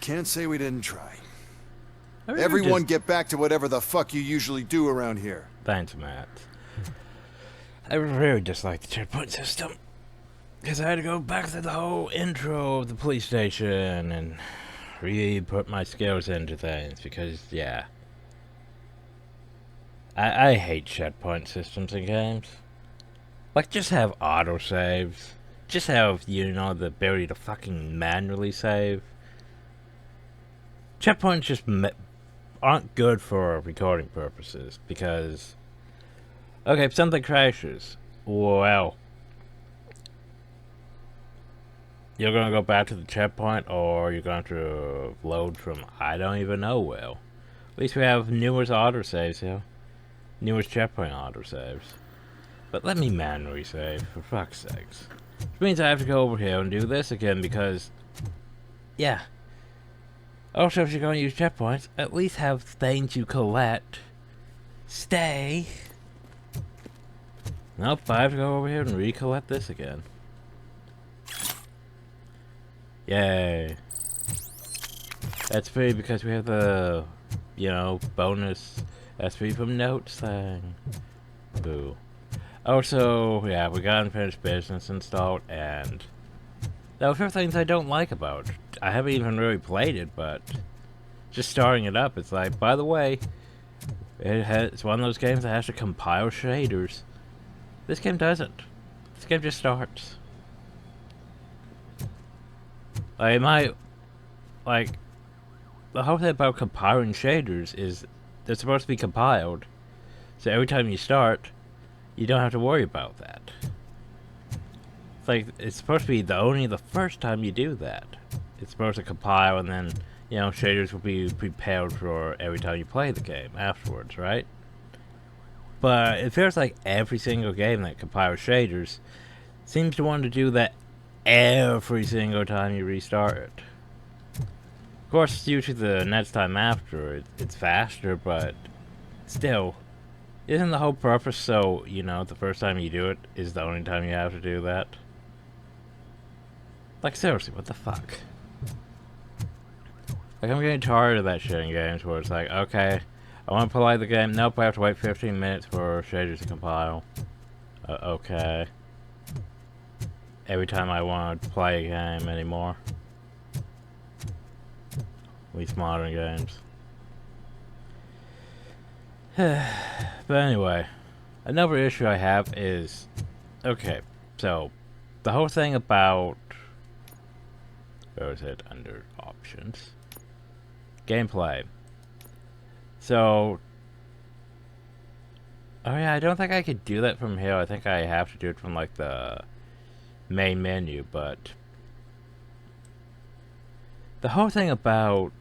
Can't say we didn't try. I mean, Everyone get back to whatever the fuck you usually do around here. Thanks, Matt. I really dislike the checkpoint system. Because I had to go back to the whole intro of the police station and really put my skills into things. Because, yeah. I hate checkpoint systems in games. Like, just have autosaves. Just have, you know, the ability to fucking manually save. Checkpoints just aren't good for recording purposes. Because, okay, if something crashes, well, you're gonna go back to the checkpoint, or you're going to load from I don't even know where. At least we have numerous autosaves here. Numerous checkpoint autosaves. But let me manually save, for fuck's sakes. Which means I have to go over here and do this again because, yeah. Also, if you're going to use checkpoints, at least have things you collect. Stay. Nope, I have to go over here and recollect this again. Yay. That's free because we have the, you know, bonus SP from notes thing. Boo. Also, yeah, we got Unfinished Business installed, and there are things I don't like about it. I haven't even really played it, but just starting it up, it's like, by the way, it's one of those games that has to compile shaders. This game doesn't. This game just starts. Like, the whole thing about compiling shaders is they're supposed to be compiled, so every time you start, you don't have to worry about that. It's like, it's supposed to be only the first time you do that. It's supposed to compile, and then, you know, shaders will be prepared for every time you play the game afterwards, right? But it feels like every single game that compiles shaders seems to want to do that every single time you restart it. Of course, due to the next time after, it's faster, but still, isn't the whole purpose so, you know, the first time you do it is the only time you have to do that? Like, seriously, what the fuck? Like, I'm getting tired of that shit in games where it's like, okay, I want to play the game, nope, I have to wait 15 minutes for shaders to compile. Okay. Every time I want to play a game anymore. At least modern games. But anyway, another issue I have is, okay, so the whole thing about, where is it, under options, gameplay. So, oh yeah, I don't think I could do that from here. I think I have to do it from like the main menu, but the whole thing about,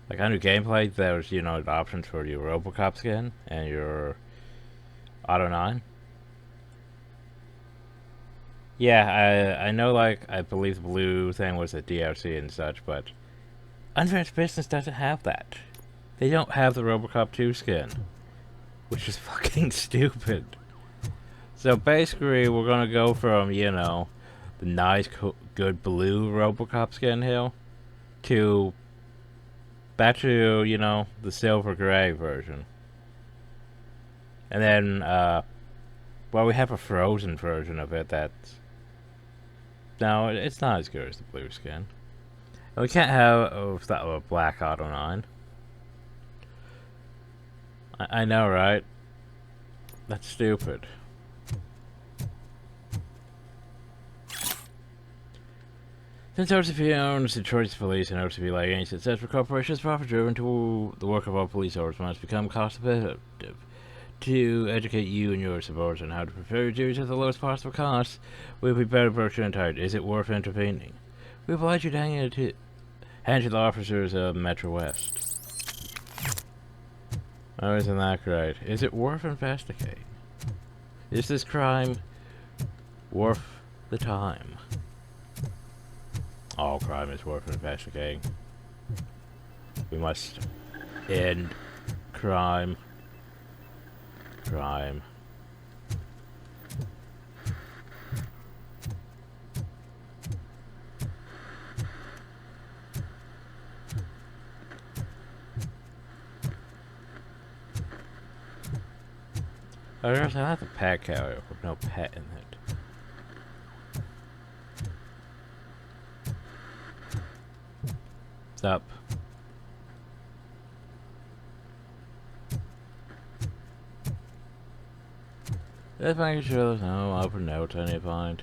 like, under gameplay, there's, you know, the options for your RoboCop skin and your Auto 9. Yeah, I know, like, I believe the blue thing was a DLC and such, but Unfinished Business doesn't have that. They don't have the RoboCop 2 skin, which is fucking stupid. So basically, we're gonna go from, you know, the nice, good blue RoboCop skin here to back to, you know, the silver gray version. And then, well, we have a frozen version of it that's, no, it's not as good as the blue skin. And we can't have that a black Auto 9. I know, right? That's stupid. Since OCP owns Detroit's police and OCP legacy, it says for corporations profit-driven to the work of all police officers must become cost-effective. To educate you and your supporters on how to prepare your duties at the lowest possible cost, we'll be better approach your entire. Is it worth intervening? We oblige you to hand to the officers of Metro West. Oh, isn't that great? Is it worth investigating? Is this crime worth the time? All crime is worth investigating. We must end crime. Crime. Oh, there's not the pet carrier with no pet in it. What's up? Just making sure there's no open notes I need to find.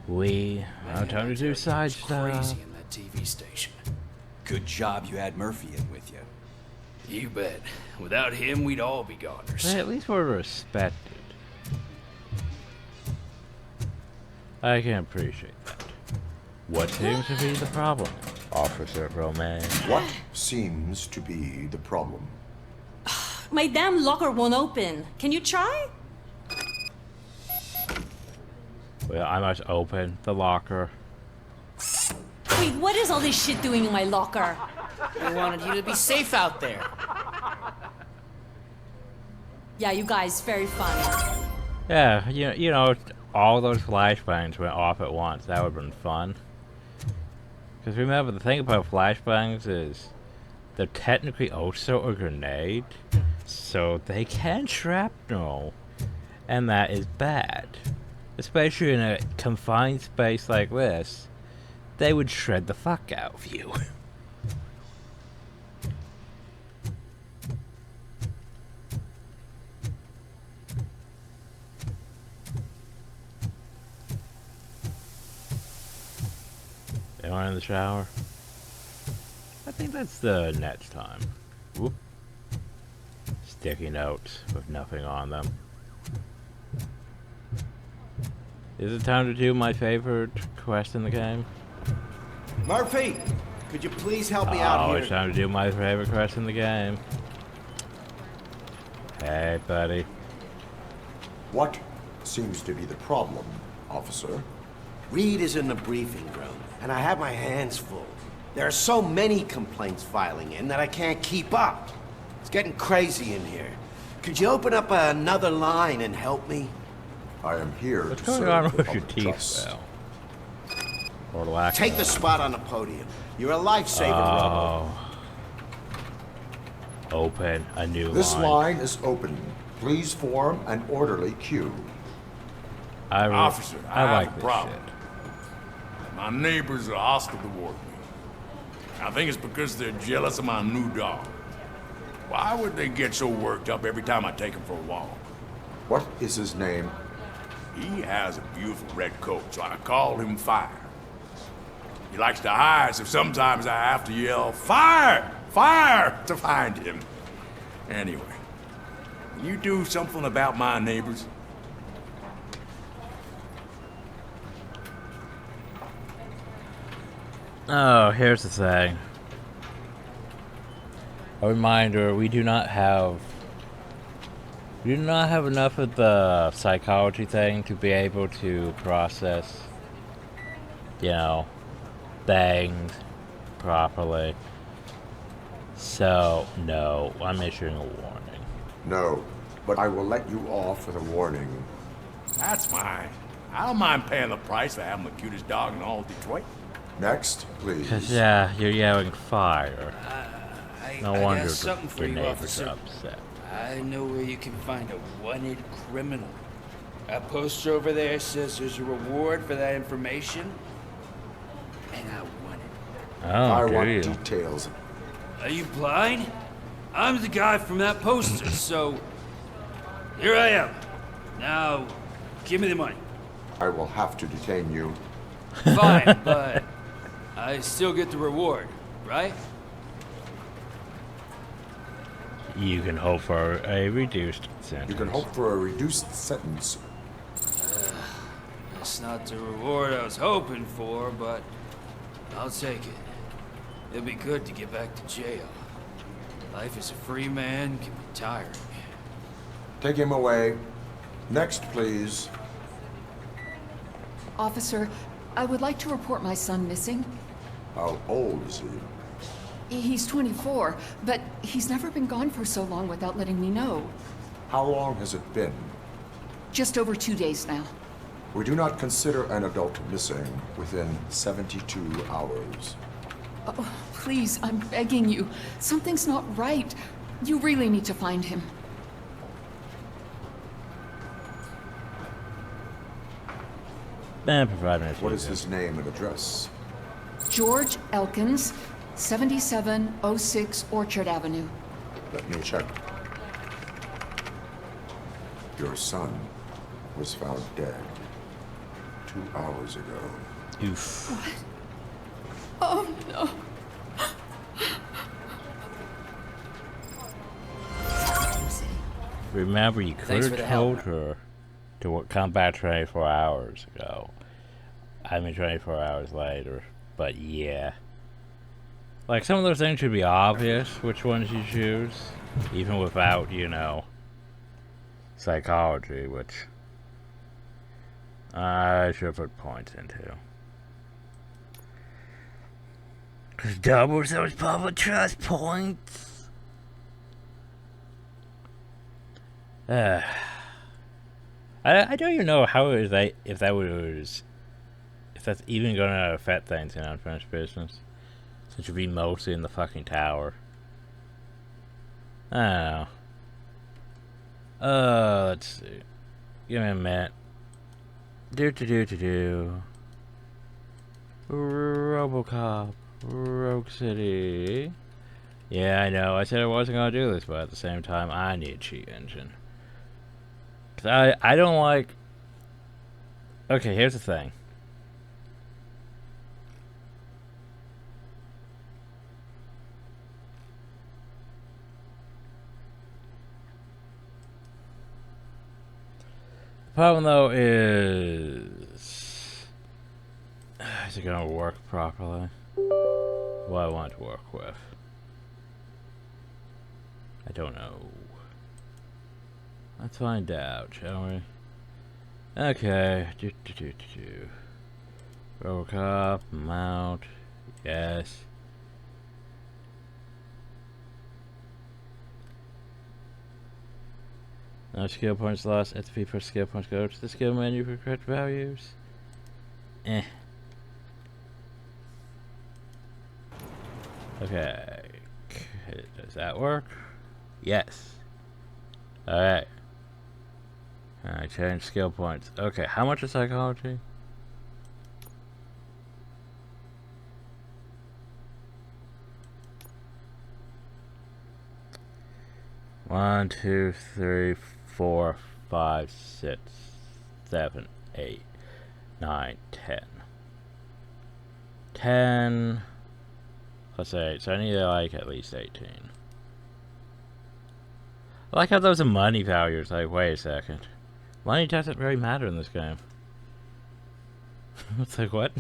We are time to do side stuff. Crazy in that TV station. Good job you had Murphy in with you. You bet. Without him, we'd all be goners. But at least we're respected. I can appreciate that. What seems to be the problem, Officer Romaine? What seems to be the problem? My damn locker won't open. Can you try? Well, I must open the locker. Wait, what is all this shit doing in my locker? I wanted you to be safe out there. Yeah, you guys, very funny. Yeah, you know, all those flashbangs went off at once. That would have been fun. Because remember, the thing about flashbangs is they're technically also a grenade, so they can shrapnel, and that is bad. Especially in a confined space like this, they would shred the fuck out of you. Anyone in the shower? I think that's the next time. Whoop. Sticky notes with nothing on them. Is it time to do my favorite quest in the game? Murphy, could you please help me out Oh, here? it's time to do my favorite quest in the game. Hey, buddy. What seems to be the problem, officer? Reed is in the briefing room, and I have my hands full. There are so many complaints filing in that I can't keep up. It's getting crazy in here. Could you open up another line and help me? I am here What's to going serve on the with your public teeth, trust. Val? Or lack Take the of. spot on the podium. You're a lifesaver, Robo. Oh. Open a new This line. line is open. Please form an orderly queue. Officer, I like have a this problem. shit. My neighbors are hostile toward me. I think it's because they're jealous of my new dog. Why would they get so worked up every time I take him for a walk? What is his name? He has a beautiful red coat, so I call him Fire. He likes to hide, so sometimes I have to yell, "Fire! Fire!" to find him. Anyway, can you do something about my neighbors? Oh, here's the thing. A reminder, we do not have enough of the psychology thing to be able to process, you know, things properly. So, no, I'm issuing a warning. No, but I will let you off with a warning. That's fine. I don't mind paying the price for having the cutest dog in all of Detroit. Next, please. 'Cause, yeah, you're yelling fire. No I wonder got something for your you, neighbors are officer. upset. I know where you can find a wanted criminal. That poster over there says there's a reward for that information, and I want it. I Oh, do want you? details. Are you blind? I'm the guy from that poster, so here I am. Now, give me the money. I will have to detain you. Fine, but I still get the reward, right? You can hope for a reduced sentence. You can hope for a reduced sentence. That's not the reward I was hoping for, but I'll take it. It'll be good to get back to jail. Life as a free man can be tiring. Take him away. Next, please. Officer, I would like to report my son missing. How old is he? He's 24, but he's never been gone for so long without letting me know. How long has it been? Just over 2 days now. We do not consider an adult missing within 72 hours. Oh, please, I'm begging you. Something's not right. You really need to find him. What is his name and address? George Elkins, 7706 Orchard Avenue. Let me check. Your son was found dead 2 hours ago. Oof. What? Oh, no. Remember, you could Thanks for have the told help. her to come back 24 hours ago. I mean 24 hours later, but yeah. Like, some of those things should be obvious, which ones you choose, even without, you know, psychology, which I should put points into. Cause doubles those public trust points. I don't even know how it is if that's even gonna affect things in unfinished business. Since you'd be mostly in the fucking tower. I don't know. Let's see. Give me a minute. RoboCop Rogue City. Yeah, I know. I said I wasn't gonna do this, but at the same time, I need a cheat engine. 'Cause I don't like. Okay, here's the thing. The problem though is it gonna work properly? What I want to work with. I don't know. Let's find out, shall we? Okay. RoboCop, mount, yes. No skill points lost. SP per skill points go to the skill menu for correct values. Eh. Okay. Does that work? Yes. Alright. Alright, change skill points. Okay, how much is psychology? One, 2, 3, 4, 5, 6, 7, 8, 9, 10. 10 plus 8, so I need like at least 18. I like how those are money values. Like, wait a second. Money doesn't really matter in this game. It's like, what?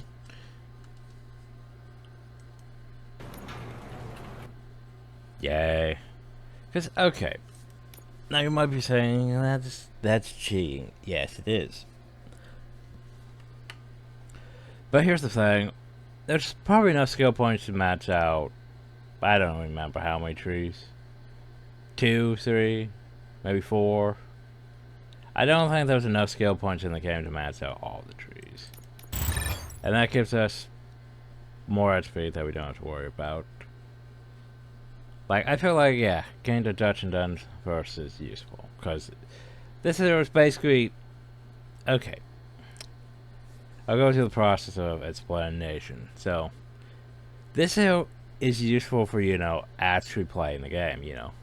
Yay. Because, okay. Now you might be saying, that's cheating. Yes, it is. But here's the thing. There's probably enough skill points to match out. I don't remember how many trees. 2, 3, maybe 4. I don't think there's enough skill points in the game to match out all the trees. And that gives us more HP that we don't have to worry about. Like, I feel like, yeah, getting the Dutch and Done first is useful. Because this is basically... Okay. I'll go through the process of explanation. So, this is useful for, you know, actually playing the game, you know.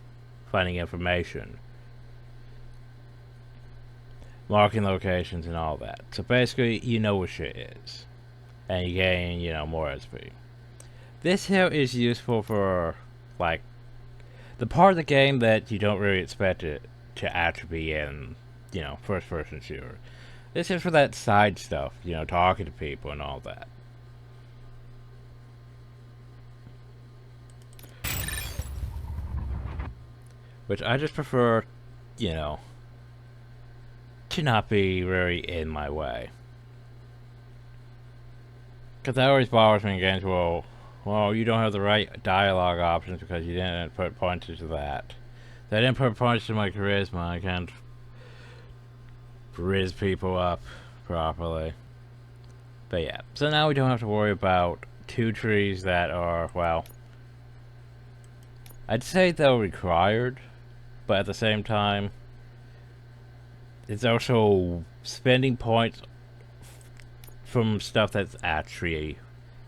Finding information. Marking locations and all that. So basically, you know what shit is. And you gain, you know, more SP. This here is useful for, like, the part of the game that you don't really expect it to actually be in, you know, first-person shooter. This is for that side stuff, you know, talking to people and all that. Which I just prefer, you know, to not be very in my way. Because that always bothers me in games, well, you don't have the right dialogue options because you didn't put points to that. They didn't put points to my charisma, I can't riz people up properly. But yeah, so now we don't have to worry about 2 trees that are, well, I'd say they're required, but at the same time, it's also spending points from stuff that's actually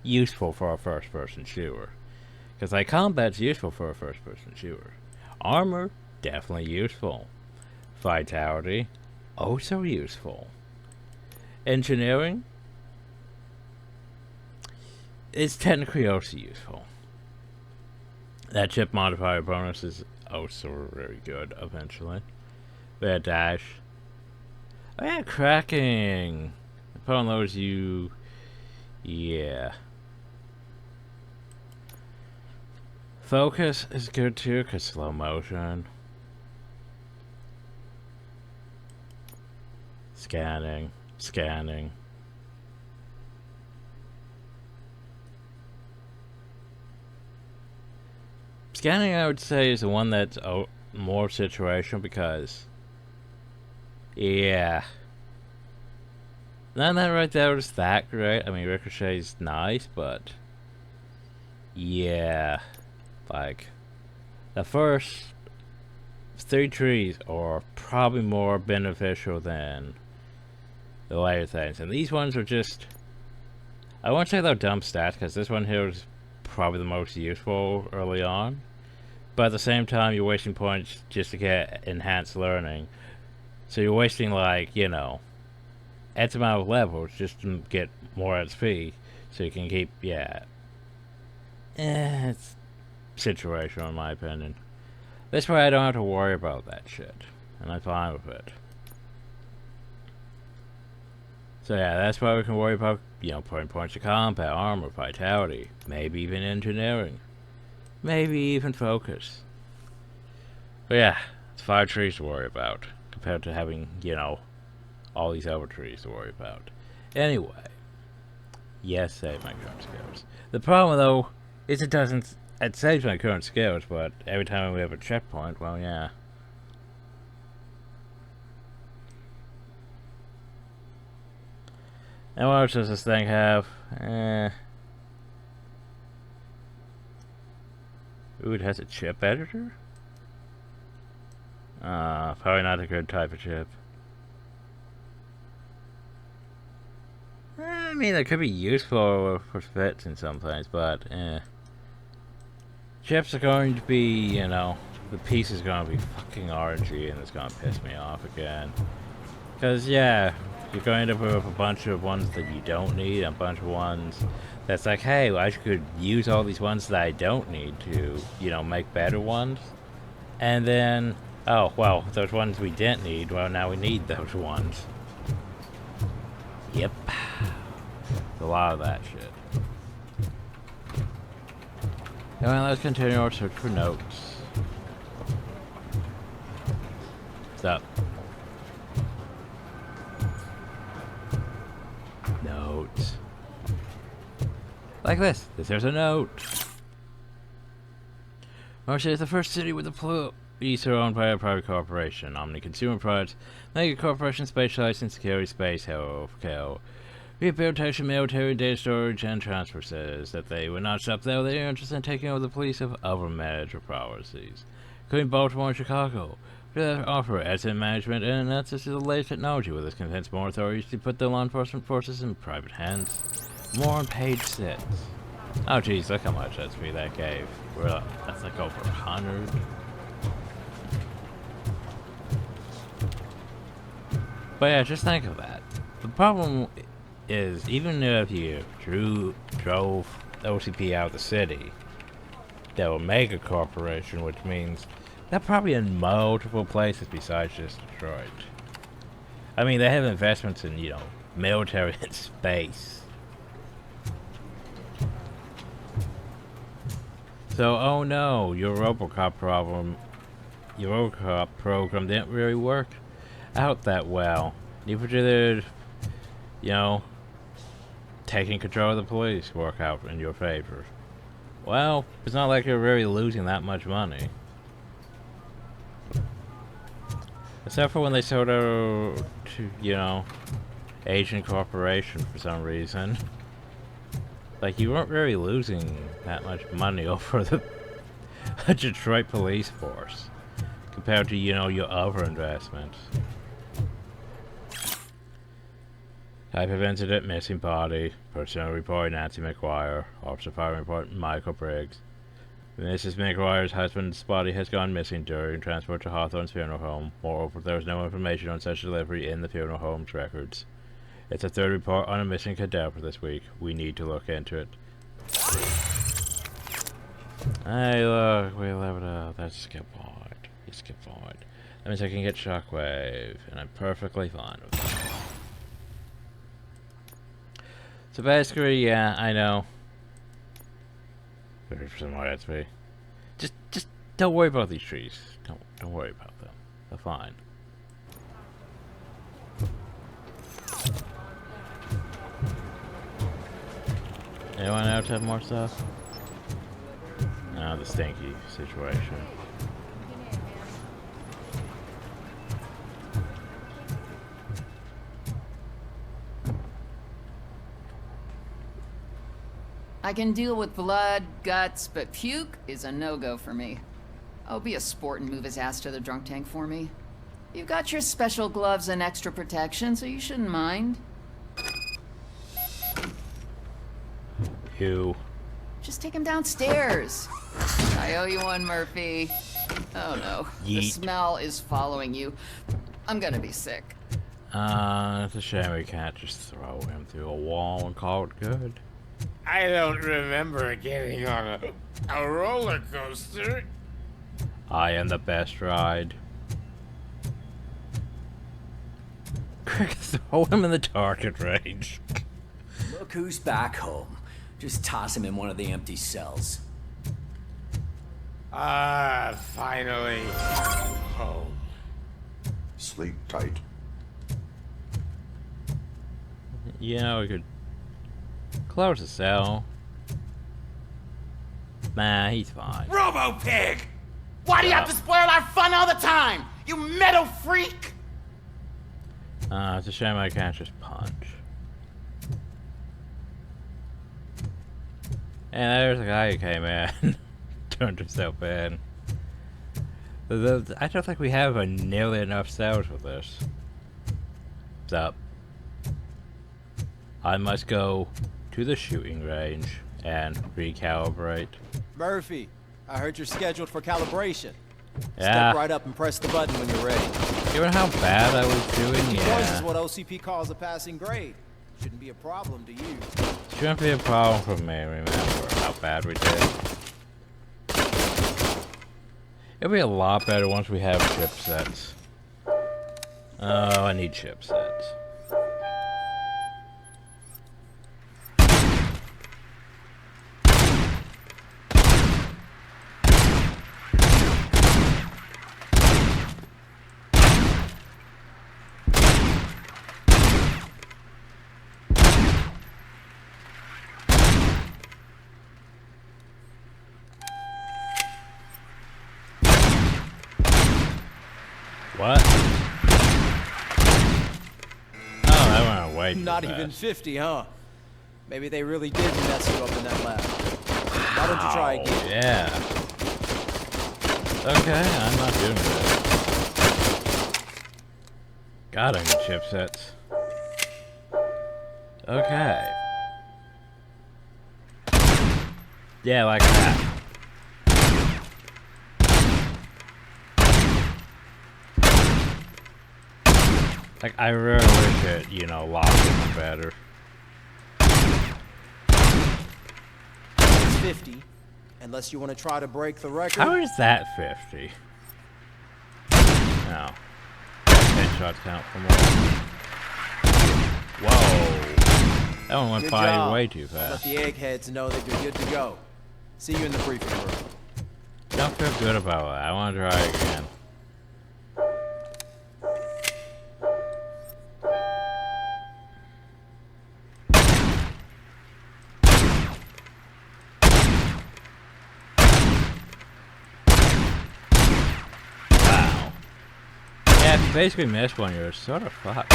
useful for a first-person shooter. Because like combat's useful for a first-person shooter. Armor, definitely useful. Vitality, also useful. Engineering, it's technically also useful. That chip modifier bonus is also very good eventually. We had dash. Oh yeah, cracking. Upon those you... yeah. Focus is good too, because slow motion. Scanning. Scanning. Scanning, I would say, is the one that's more situational because... yeah. None of that right there is that great. I mean, Ricochet's nice, but... yeah. Like, the first 3 trees are probably more beneficial than the later things. And these ones are just... I won't say they're dumb stats, because this one here is probably the most useful early on. But at the same time, you're wasting points just to get enhanced learning. So you're wasting, like, you know, X amount of levels just to get more XP. So you can keep, yeah. It's situational in my opinion. This way I don't have to worry about that shit. And I'm fine with it. So yeah, that's why we can worry about, you know, putting points to combat, armor, vitality, maybe even engineering. Maybe even focus. But yeah, it's 5 trees to worry about, compared to having, you know, all these other trees to worry about. Anyway, yes, save my current skills. The problem though, is it doesn't, it saves my current skills, but every time we have a checkpoint, well yeah. And what else does this thing have? Ooh, it has a chip editor? Probably not a good type of chip. I mean, it could be useful for fits in some things, but chips are going to be, you know, the piece is going to be fucking RNG and it's going to piss me off again. Because, yeah, you're going to end up with a bunch of ones that you don't need, and a bunch of ones that's like, hey, well, I could use all these ones that I don't need to, you know, make better ones. And then, oh, well, those ones we didn't need, well, now we need those ones. Yep. A lot of that shit. Anyway, let's continue our search for notes. What's up? Notes. Like this. There's a note. Marcia is the first city with a police are owned by a private corporation. Omni Consumer Products, Nacon Corporation specialized in security, space, healthcare, rehabilitation, military, data storage, and transfer. Says that they would not stop there. They are interested in taking over the police of other major policies, including Baltimore and Chicago. They offer asset management and access to the latest technology, with this convince more authorities to put the law enforcement forces in private hands. More on page 6. Oh geez, look how much XP that gave. That's like over 100. But yeah, just think of that. The problem is, even if you drove OCP out of the city, they're a mega corporation, which means they're probably in multiple places besides just Detroit. I mean, they have investments in, you know, military and space. So, oh no, your RoboCop program didn't really work out that well. You did, you know, taking control of the police work out in your favor. Well, it's not like you're really losing that much money. Except for when they sold out to, you know, Asian corporation for some reason. Like, you weren't really losing that much money over the Detroit police force compared to, you know, your other investments. Type of incident, missing body. Personal report, Nancy McGuire. Officer fire report, Michael Briggs. Mrs. McGuire's husband's body has gone missing during transport to Hawthorne's funeral home. Moreover, there was no information on such delivery in the funeral home's records. It's a third report on a missing cadaver this week. We need to look into it. Hey, look, we leveled up. Let's skip forward. Let's skip forward. That means I can get Shockwave, and I'm perfectly fine with that. So basically, yeah, I know. Looking for some more XP. Just don't worry about these trees. Don't worry about them. They're fine. Anyone else have more stuff? No, the stinky situation. I can deal with blood, guts, but puke is a no-go for me. Oh, be a sport and move his ass to the drunk tank for me. You've got your special gloves and extra protection, so you shouldn't mind. You. Just take him downstairs. I owe you one, Murphy. Oh no, the Yeet. smell is following you. I'm gonna be sick. It's a shame we can't just throw him through a wall and call it good. I don't remember getting on a roller coaster. I am the best ride. Throw him in the target range. Look who's back home. Just toss him in one of the empty cells. Ah, finally home. Sleep tight. You know, we could close the cell. Nah, he's fine. RoboPig! Why do you have to spoil our fun all the time? You metal freak! It's a shame I can't just punch. And there's a guy who came in. Turned himself in. I don't think we have nearly enough cells for this. What's up? I must go to the shooting range and recalibrate. Murphy, I heard you're scheduled for calibration. Yeah. Step right up and press the button when you're ready. Given how bad I was doing, Points yeah. is what OCP calls a passing grade. Shouldn't be a problem to you. Shouldn't be a problem for me, remember how bad we did. It'll be a lot better once we have chipsets. Oh, I need chipsets. What? Oh, that went way too Not fast. even 50, huh? Maybe they really did mess you up in that lab. Why don't you try again? Yeah. Okay, I'm not doing that. God, I need chipsets. Okay. Yeah, like that. Like, I really wish it, you know, locked in better. It's 50, unless you want to try to break the record. How is that 50? No. Headshots count for more. Whoa. That one went Good by job. way too Let fast. the eggheads know that you're good to go. See you in the briefing room. Don't feel good about that. I want to try again. Wow. Yeah, if you basically miss one, you're sort of fucked.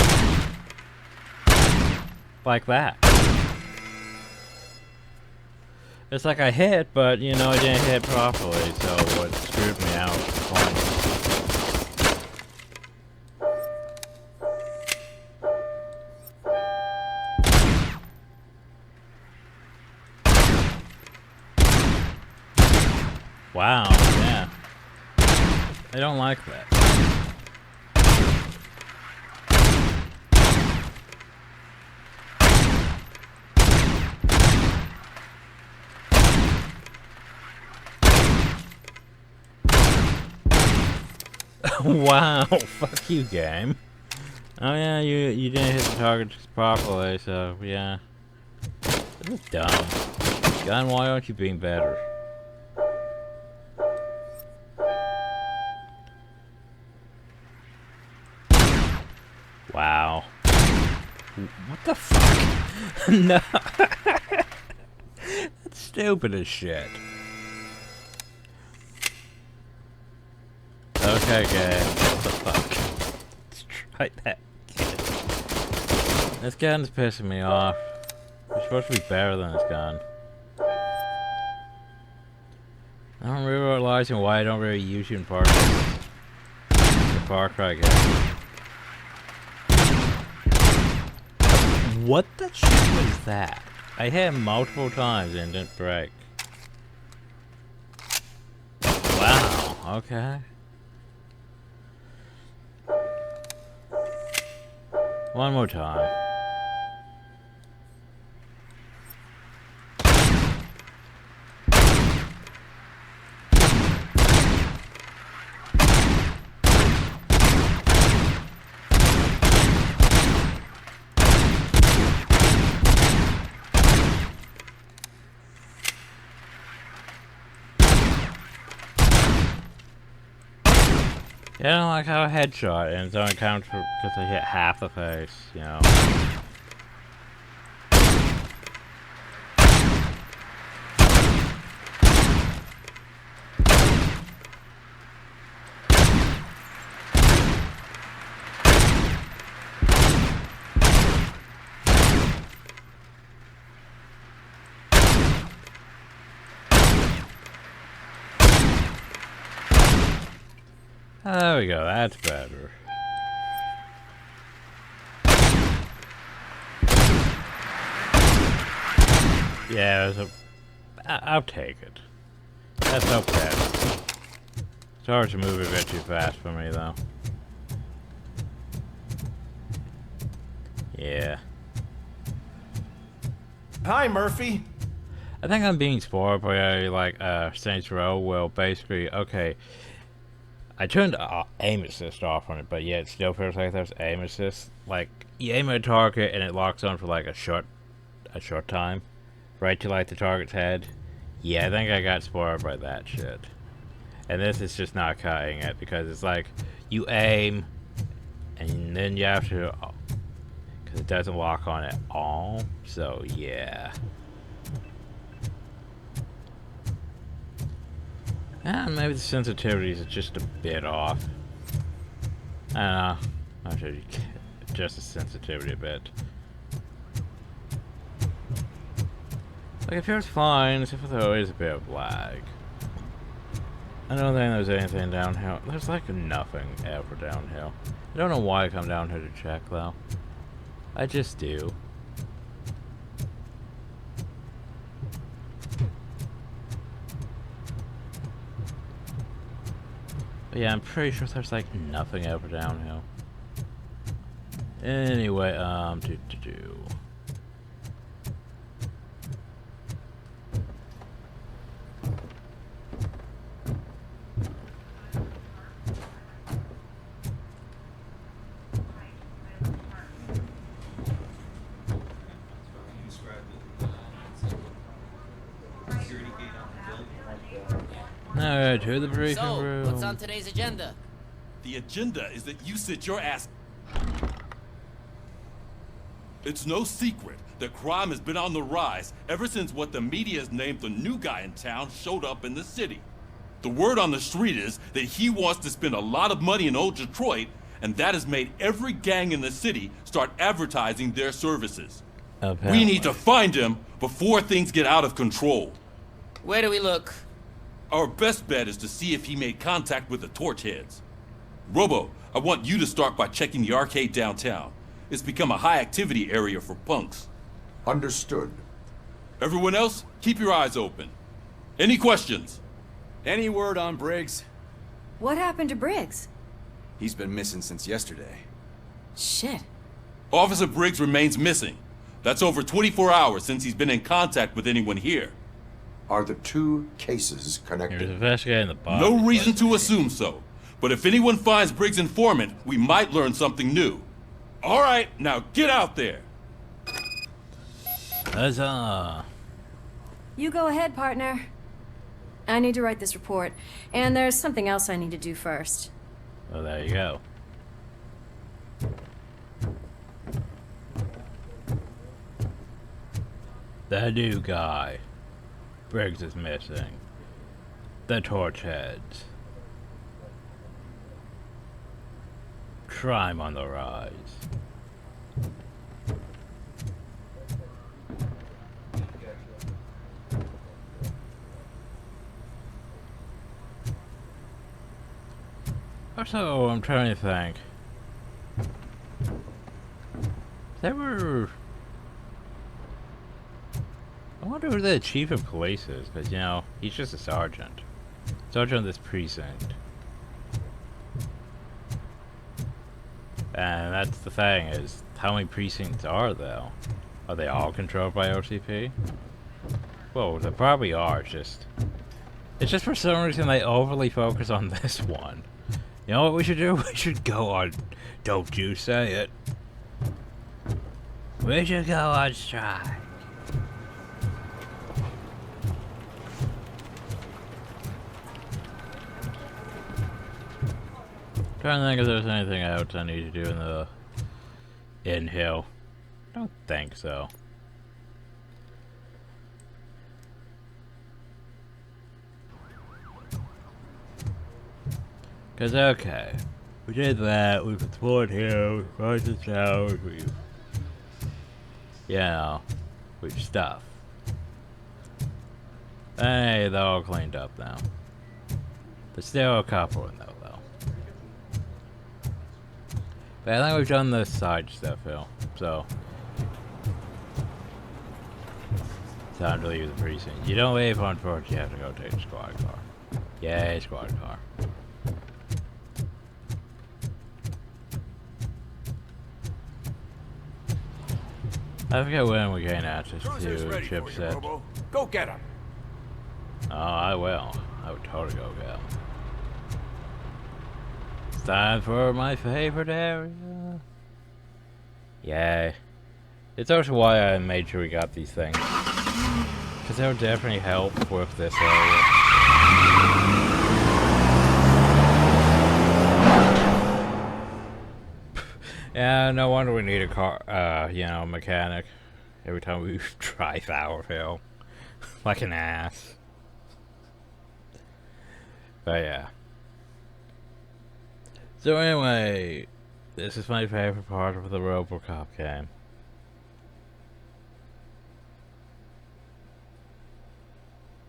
like that. It's like I hit, but you know I didn't hit properly, so what screwed me out was wow, yeah. I don't like that. Wow, fuck you, game. Oh yeah, you didn't hit the target properly, so yeah. This is dumb. Gun, why aren't you being better? Wow. What the fuck? No. That's stupid as shit. Okay, game. What the fuck? Let's try that again. This gun is pissing me off. You're supposed to be better than this gun. I don't really realize why I don't really use you in Far Cry. The Far Cry game. What the shit was that? I hit him multiple times and didn't break. Wow, okay. One more time. Yeah, I don't like how a headshot and it's only counts for because I hit half the face, you know. There we go, that's better. Yeah, it was I'll take it. That's okay. It's hard to move a bit too fast for me, though. Yeah. Hi, Murphy. I think I'm being spoiled by, like, Saints Row. Well, basically, okay. I turned aim assist off on it, but yeah, it still feels like there's aim assist. Like, you aim at a target and it locks on for like a short time, right to like the target's head. Yeah, I think I got spoiled by that shit. And this is just not cutting it because it's like you aim and then you have to, because it doesn't lock on at all. So yeah. Maybe the sensitivities are just a bit off. I don't know. I should adjust the sensitivity a bit. Like, it feels fine, except for there is a bit of lag. I don't think there's anything downhill. There's like nothing ever downhill. I don't know why I come down here to check, though. I just do. But yeah, I'm pretty sure there's like nothing ever downhill. Anyway, Alright, to the briefing room. What's on today's agenda? The agenda is that you sit your ass. It's no secret that crime has been on the rise ever since what the media has named the new guy in town showed up in the city. The word on the street is that he wants to spend a lot of money in old Detroit, and that has made every gang in the city start advertising their services. We need to find him before things get out of control. Where do we look? Our best bet is to see if he made contact with the Torchheads. Robo, I want you to start by checking the arcade downtown. It's become a high-activity area for punks. Understood. Everyone else, keep your eyes open. Any questions? Any word on Briggs? What happened to Briggs? He's been missing since yesterday. Shit. Officer Briggs remains missing. That's over 24 hours since he's been in contact with anyone here. Are the two cases connected? Investigating the body. No reason to assume so. But if anyone finds Briggs' informant, we might learn something new. All right, now get out there. Huzzah. You go ahead, partner. I need to write this report, and there's something else I need to do first. Well, there you go. The new guy. Briggs is missing. The Torchheads. Crime on the rise. Also, I'm trying to think. There were... I wonder who the chief of police is, because, you know, he's just a sergeant. Sergeant of this precinct. And that's the thing, is how many precincts are there? Are they all controlled by OCP? Well, they probably are, it's just for some reason they overly focus on this one. You know what we should do? We should go on, don't you say it. We should go on strike. Trying to think if there's anything else I need to do in the in-hill. Don't think so. Cause okay, we did that, we've explored here, we've crossed the towers, we've, you know, we've stuff. Hey, they're all cleaned up now. There's still a couple in there though. But I think we've done the side stuff here, so. Time to leave the precinct. You don't leave on foot, you have to go take a squad car. Yay, squad car. I forget when we gain access to chipset. Go get him. Oh, I will. I would totally go get him. It's time for my favorite area. Yay. It's also why I made sure we got these things. Because they would definitely help with this area. Yeah, no wonder we need a car, you know, mechanic every time we drive out of hill. Like an ass. But yeah. So anyway, this is my favorite part of the RoboCop game.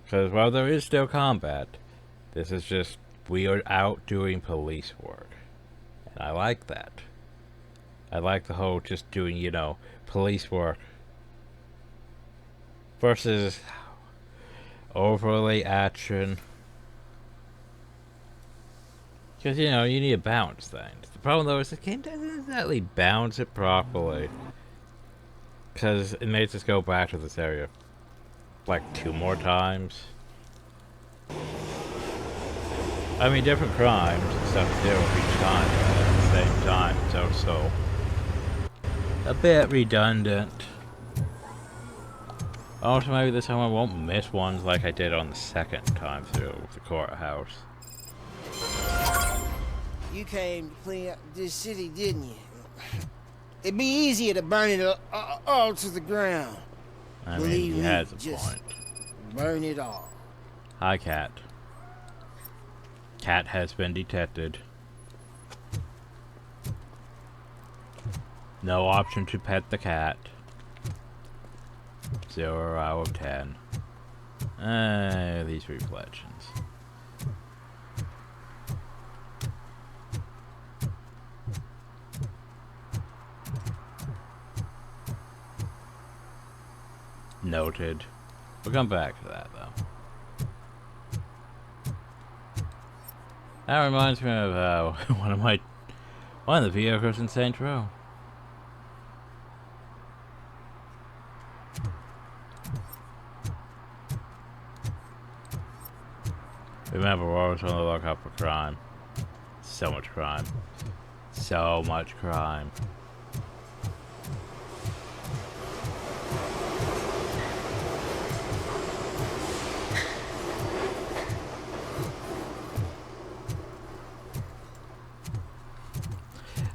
Because while there is still combat, this is just, we are out doing police work. And I like that. I like the whole just doing, you know, police work versus overly action. Because, you know, you need to balance things. The problem though is the game doesn't exactly balance it properly. Because it makes us go back to this area like 2 more times. I mean, different crimes and stuff to do each time, but at the same time, it's also a bit redundant. Also, maybe this time I won't miss ones like I did on the second time through the courthouse. You came to clean up this city, didn't you? It'd be easier to burn it all to the ground. I mean, he has a point. Burn it all. Hi, Cat. Cat has been detected. No option to pet the cat. 0 out of 10. These reflections. Noted. We'll come back to that though. That reminds me of one of the vehicles in Saints Row. Remember, we're always on the lookout for crime. So much crime. So much crime.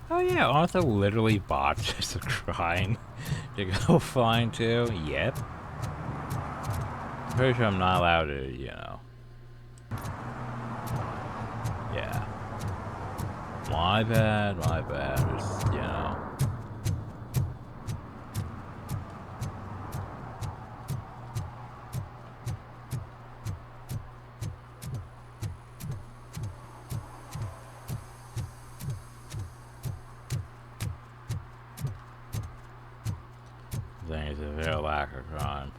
Oh yeah, aren't there literally bots just crying to go find too? Yep. Pretty sure I'm not allowed to, you know. Yeah. My bad, just, you know. I think it's a very lack of crime.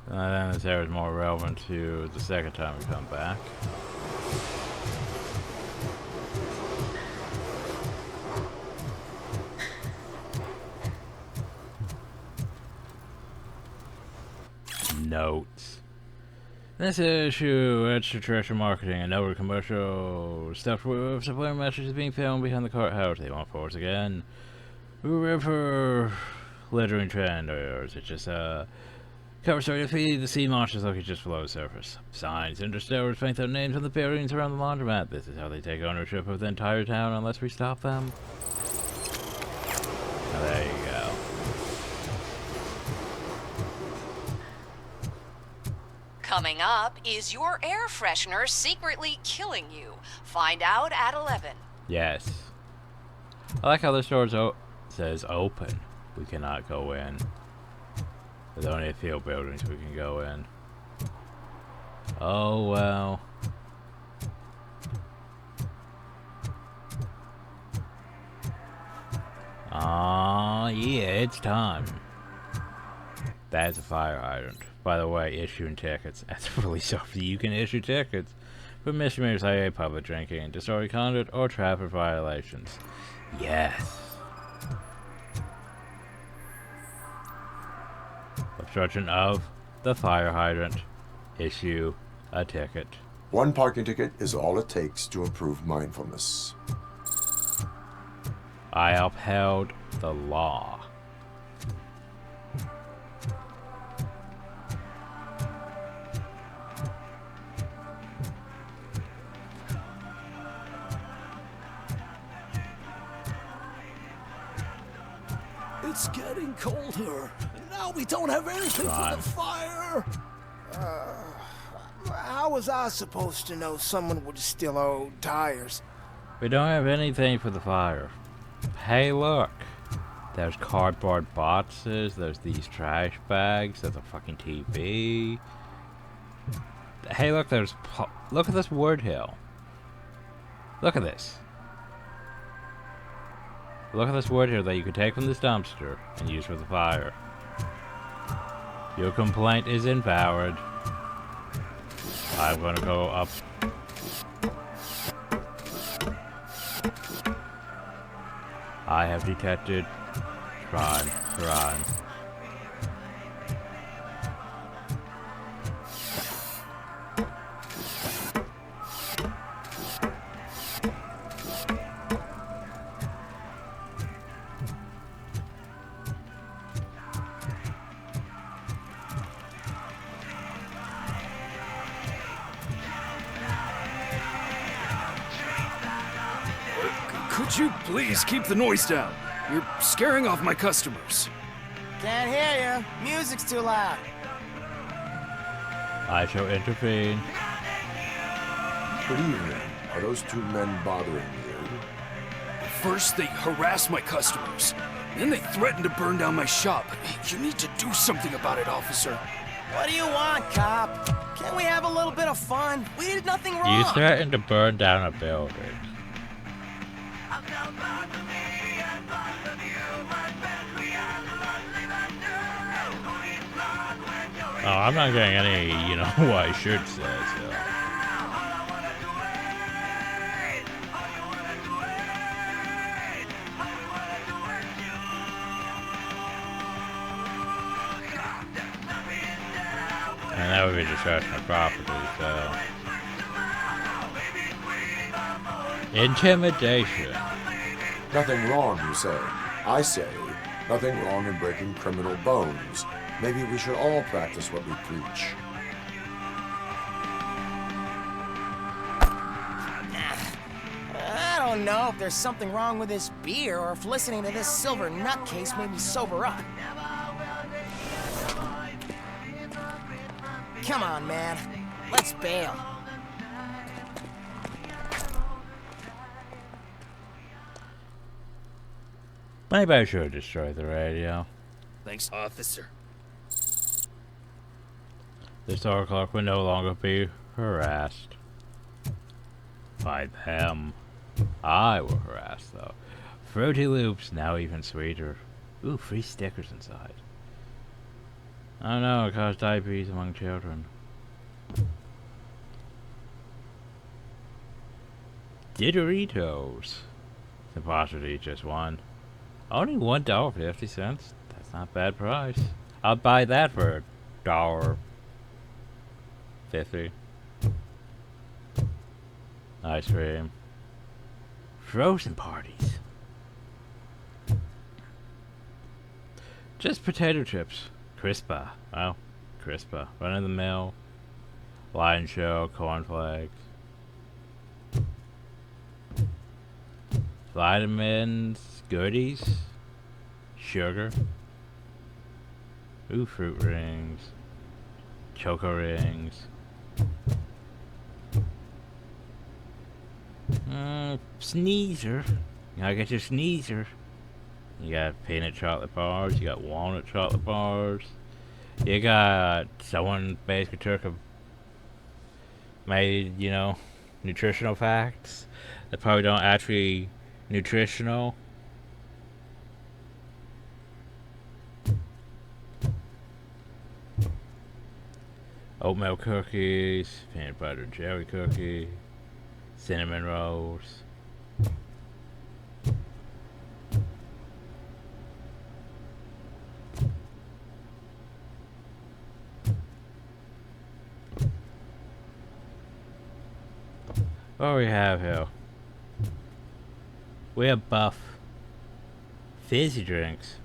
Then this area is more relevant to the second time we come back. Notes. This issue, extraterrestrial marketing and over commercial stuff with supplementary messages being filmed behind the courthouse. They want force again. River littering trend, or is it just a cover story to feed the sea monsters looking just below the surface? Signs, interstellars paint their names on the buildings around the laundromat. This is how they take ownership of the entire town unless we stop them. Now, there you go. Coming up, is your air freshener secretly killing you? Find out at 11. Yes. I like how the store says open. We cannot go in. There's only a few buildings we can go in. Oh well. Yeah, it's time. That's a fire hydrant. By the way, issuing tickets. That's really something. You can issue tickets for misdemeanors, i.e. public drinking, disorderly conduct, or traffic violations. Yes. Obstruction of the fire hydrant. Issue a ticket. One parking ticket is all it takes to improve mindfulness. I upheld the law. It's getting colder. Now we don't have anything for the fire. How was I supposed to know someone would steal our old tires? We don't have anything for the fire. Hey, look. There's cardboard boxes. There's these trash bags. There's a fucking TV. Hey, look. Look at this wood hill. Look at this. Look at this wood here that you could take from this dumpster and use for the fire. Your complaint is invalid. I'm gonna go up. I have detected crime. Could you please keep the noise down? You're scaring off my customers. Can't hear you. Music's too loud. I shall intervene. Good evening. Are those two men bothering you? First, they harass my customers. Then they threaten to burn down my shop. You need to do something about it, officer. What do you want, cop? Can't we have a little bit of fun? We did nothing wrong. You threatened to burn down a building. Oh, I'm not getting any, you know, what I should say, so. And that would be destruction of property, so. Intimidation. Nothing wrong, you say. I say, nothing wrong in breaking criminal bones. Maybe we should all practice what we preach. I don't know if there's something wrong with this beer or if listening to this silver nutcase made me sober up. Come on, man. Let's bail. Maybe I should destroy the radio. Thanks, officer. The store clerk will no longer be harassed by them. I will harass, though. Fruity Loops, now even sweeter. Ooh, free stickers inside. Oh no, it caused diabetes among children. Didoritos. It's impossible to eat just one. Only $1.50. That's not a bad price. I'll buy that for $1.50. Ice cream. Frozen parties. Just potato chips. Crispa. Well, Crispa. Run of the mill. Lion show. Cornflakes. Vitamins. Goodies. Sugar. Ooh, fruit rings. Choco rings. Sneezer. You gotta get your sneezer. You got peanut chocolate bars. You got walnut chocolate bars. You got someone basically took a made, you know, nutritional facts that probably don't actually nutritional. Oatmeal cookies, peanut butter jelly cookie, cinnamon rolls. What do we have here? We have buff. Fizzy drinks.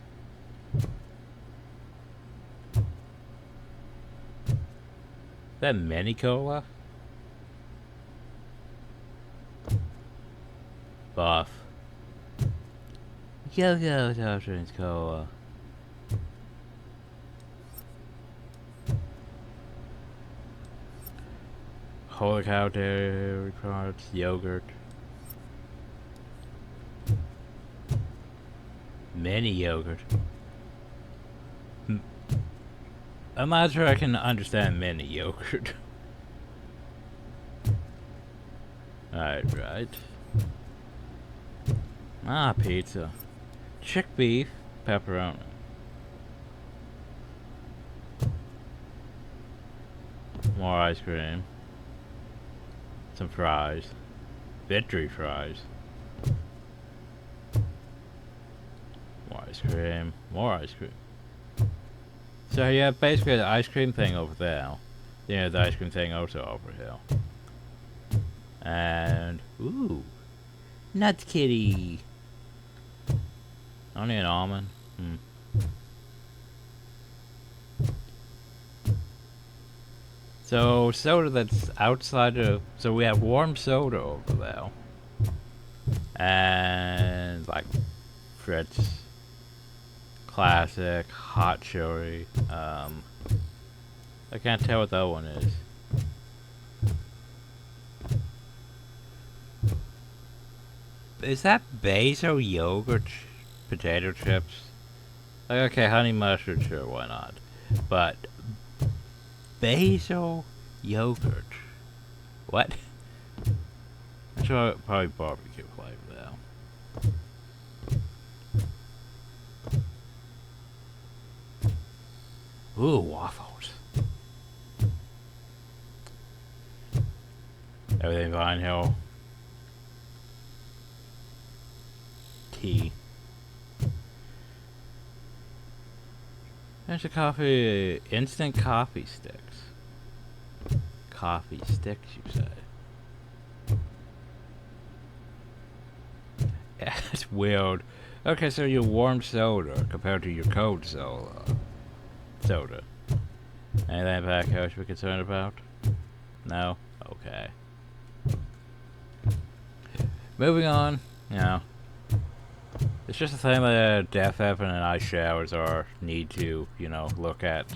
That mini cola? Buff. Go-Go soft drinks cola. Holy cow dairy products, yogurt. Mini yogurt. I'm not sure I can understand mini yogurt. Right. Ah, pizza. Chick beef, pepperoni. More ice cream. Some fries. Victory fries. More ice cream. More ice cream. So you have basically the ice cream thing over there. Then you have the ice cream thing also over here. And ooh, nuts kitty. Only an almond. So soda that's outside of. So we have warm soda over there. And like Fritz. Classic, hot cherry. I can't tell what that one is. is that basil yogurt potato chips? Like, okay, honey mustard, sure, why not? But basil yogurt. What? I'm sure probably barbecue flavor though. Ooh, waffles. Everything Vine Hill. Tea. There's a coffee, instant coffee sticks. Coffee sticks, you say? Yeah, it's weird. Okay, so your warm soda compared to your cold soda. Anything back here I should be concerned about? No? Okay. Moving on, it's just a thing that Death Evan and I showers need to, look at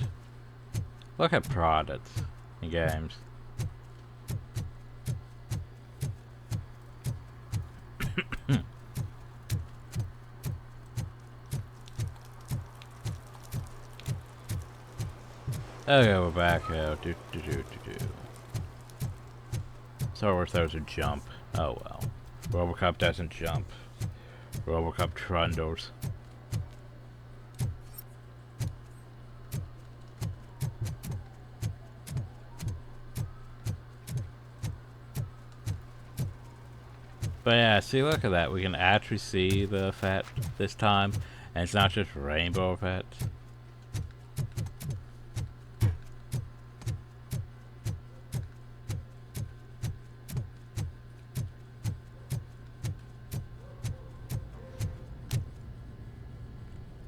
products in games. Okay, we're back. Star Wars throws a jump. Oh well. RoboCop doesn't jump. RoboCop trundles. But yeah, see, look at that. We can actually see the effect this time, and it's not just rainbow effects.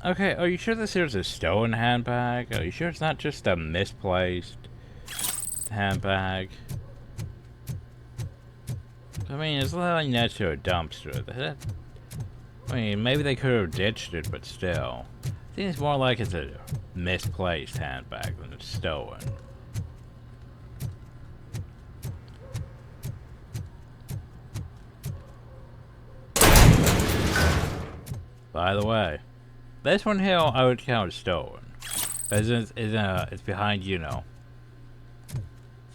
Okay, are you sure this here's a stolen handbag? Are you sure it's not just a misplaced handbag? I mean, it's lying next to a dumpster. I mean, maybe they could have ditched it, but still. I think it's more like it's a misplaced handbag than it's stolen. By the way, this one here I would count as stolen. It's behind, it's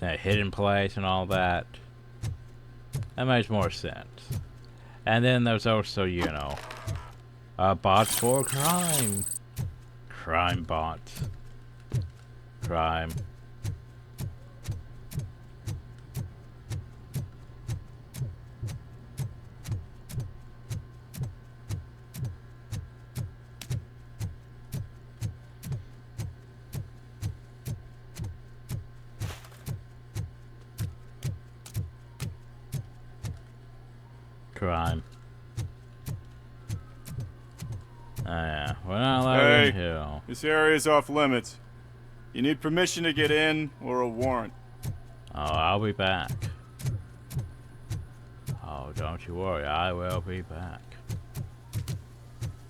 in a hidden place and all that. That makes more sense. And then there's also, bots for crime. Crime bots. Crime. Crime. Oh yeah, we're not allowed in here. This area's off limits. You need permission to get in or a warrant. Oh, I'll be back. Oh, don't you worry, I will be back.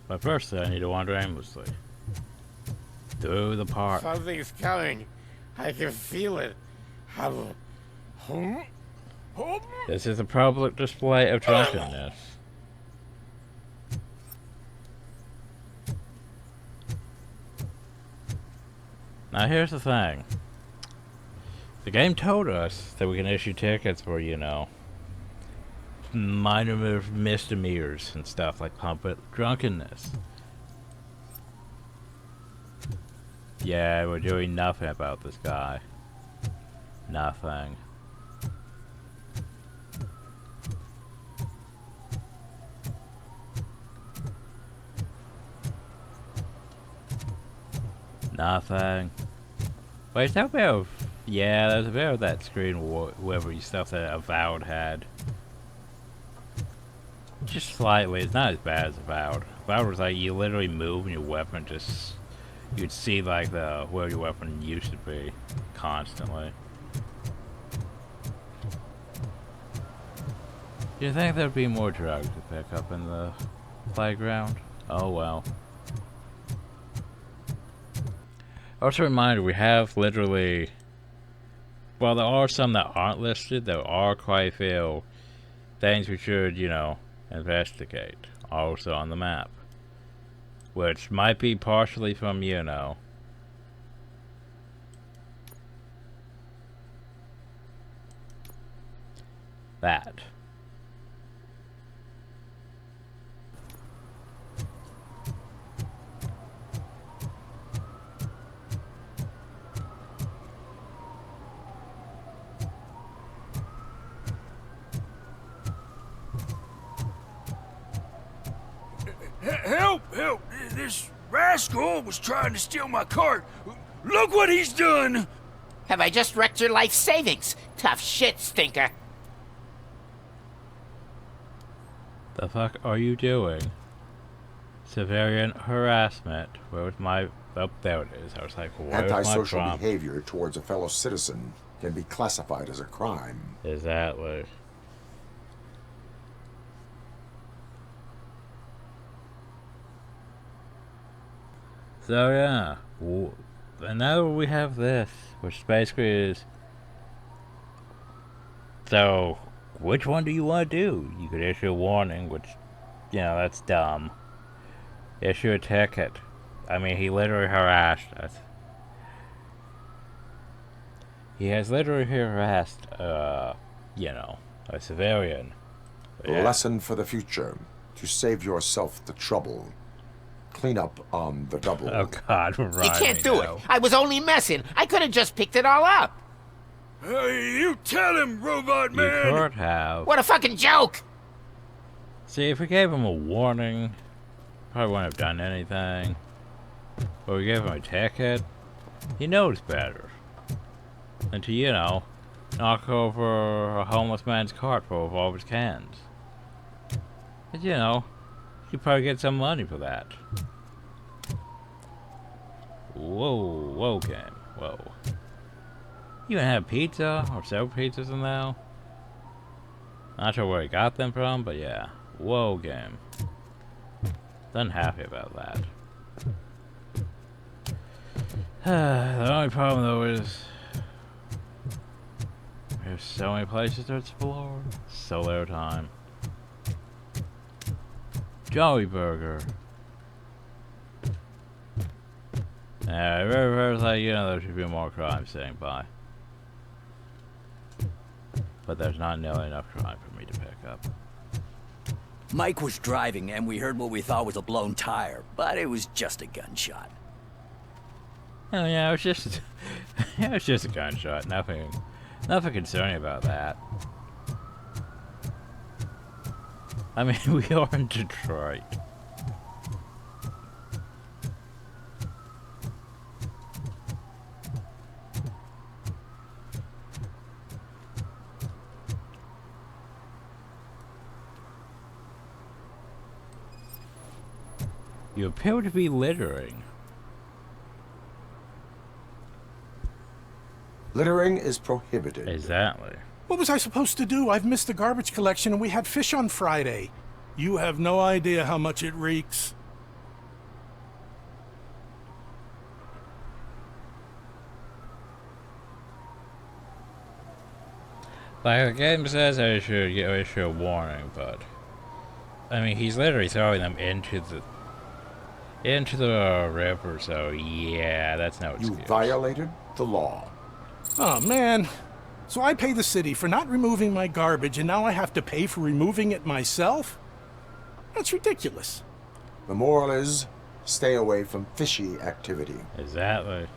But first I need to wander aimlessly through the park. Something's coming. I can feel it. This is a public display of drunkenness. Now here's the thing. The game told us that we can issue tickets for, minor misdemeanors and stuff like public drunkenness. Yeah, we're doing nothing about this guy. Nothing. Nothing. Wait, that bit of... Yeah, there's a bit of that screen whatever stuff that Avowed had. Just slightly. It's not as bad as Avowed. Avowed was like, you literally move and your weapon just... You'd see like where your weapon used to be. Constantly. Do you think there'd be more drugs to pick up in the playground? Oh well. Also a reminder, we have literally... Well, there are some that aren't listed. There are quite a few things we should, Investigate. Also on the map. Which might be partially from, you know. That. Help! Help! This rascal was trying to steal my cart. Look what he's done! Have I just wrecked your life savings? Tough shit, stinker. The fuck are you doing? Civilian harassment. Where was my... Oh, there it is. I was like, where's my Antisocial prompt? behavior towards a fellow citizen can be classified as a crime. Exactly. So yeah, and now we have this, which basically is... So, which one do you want to do? You could issue a warning, which, you know, that's dumb. Issue a ticket. I mean, he literally harassed us. He has literally harassed, you know, a civilian. A lesson for the future. To save yourself the trouble. Clean up on the double. Oh God, right. You can't do it. I was only messing. I could have just picked it all up. Hey, you tell him, Robot You Man! could have. What a fucking joke! See, if we gave him a warning, probably wouldn't have done anything. But we gave him a ticket, he knows better than to, you know, knock over a homeless man's cart full of all his cans. But, you know, you probably get some money for that. Whoa, whoa, game, whoa. You can have pizza, or several pizzas in there. Not sure where he got them from, but yeah. Whoa, game. Unhappy about that. The only problem, though, is... There's so many places to explore. So little time. Jolly Burger. Yeah, it like, you know, there should be more crime staying by. But there's not nearly enough crime for me to pick up. Mike was driving and we heard what we thought was a blown tire, but it was just a gunshot. Oh yeah, it was just it was just a gunshot. Nothing concerning about that. I mean, we are in Detroit. You appear to be littering. Littering is prohibited. Exactly. What was I supposed to do? I've missed the garbage collection and we had fish on Friday. You have no idea how much it reeks. Like the game says, I should issue a warning, but I mean, he's literally throwing them into the river. So yeah, that's no excuse. You violated the law. Oh, man. So I pay the city for not removing my garbage, and now I have to pay for removing it myself? That's ridiculous. The moral is, stay away from fishy activity. Exactly.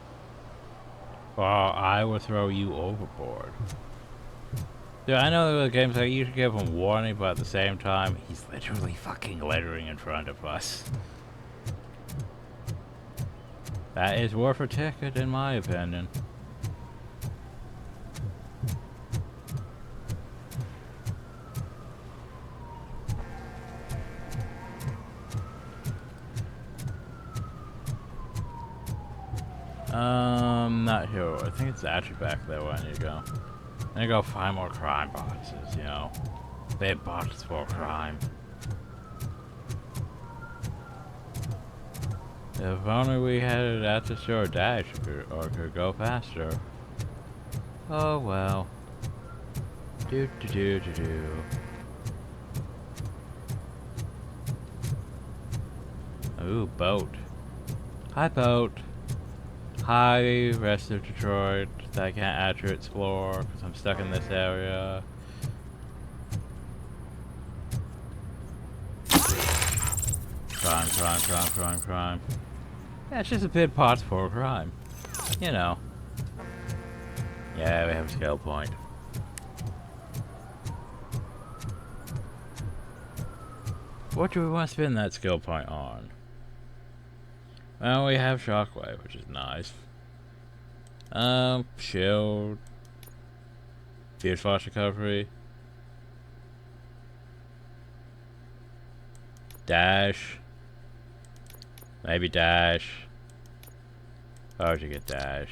Or I will throw you overboard. Dude, I know the game's like you should give him warning, but at the same time, he's literally fucking littering in front of us. That is worth a ticket, in my opinion. Not sure. I think it's actually back there where I need to go. I need to go find more crime boxes, you know. Big boxes for crime. If only we had it at the shore dash or could go faster. Oh well. Do do do do do. Ooh, boat. Hi, boat. Hi, rest of Detroit. That I can't actually explore because I'm stuck in this area. Crime, crime, crime, crime, crime. Yeah, it's just a bit parts for a crime. You know. Yeah, we have a skill point. What do we want to spend that skill point on? Well, we have Shockwave, which is nice. Shield. Fierce Fast Recovery. Dash. Maybe dash. How would you get dash?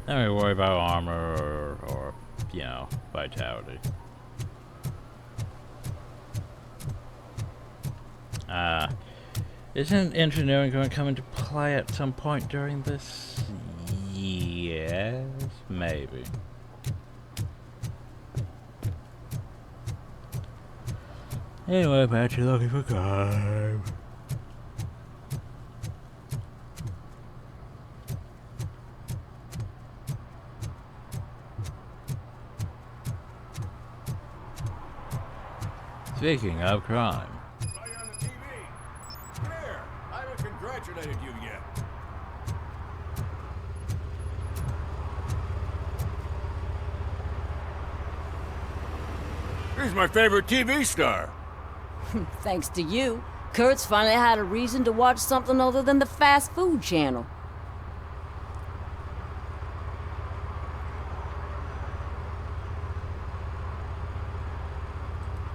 Then we worry about armor or you know, vitality. Isn't engineering going to come into play at some point during this? Yes, maybe. Anyway, back to looking for crime. Speaking of crime. I haven't congratulated you yet. He's my favorite TV star. Thanks to you, Kurt's finally had a reason to watch something other than the fast food channel.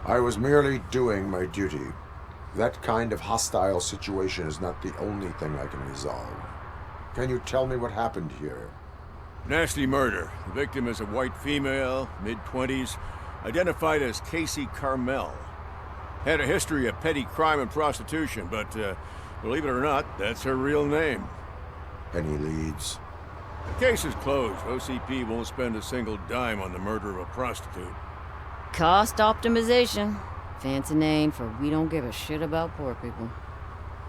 I was merely doing my duty. That kind of hostile situation is not the only thing I can resolve. Can you tell me what happened here? Nasty murder. The victim is a white female, mid-20s, identified as Casey Carmel. Had a history of petty crime and prostitution, but believe it or not, that's her real name. Any leads? The case is closed. OCP won't spend a single dime on the murder of a prostitute. Cost optimization. Fancy name for we don't give a shit about poor people.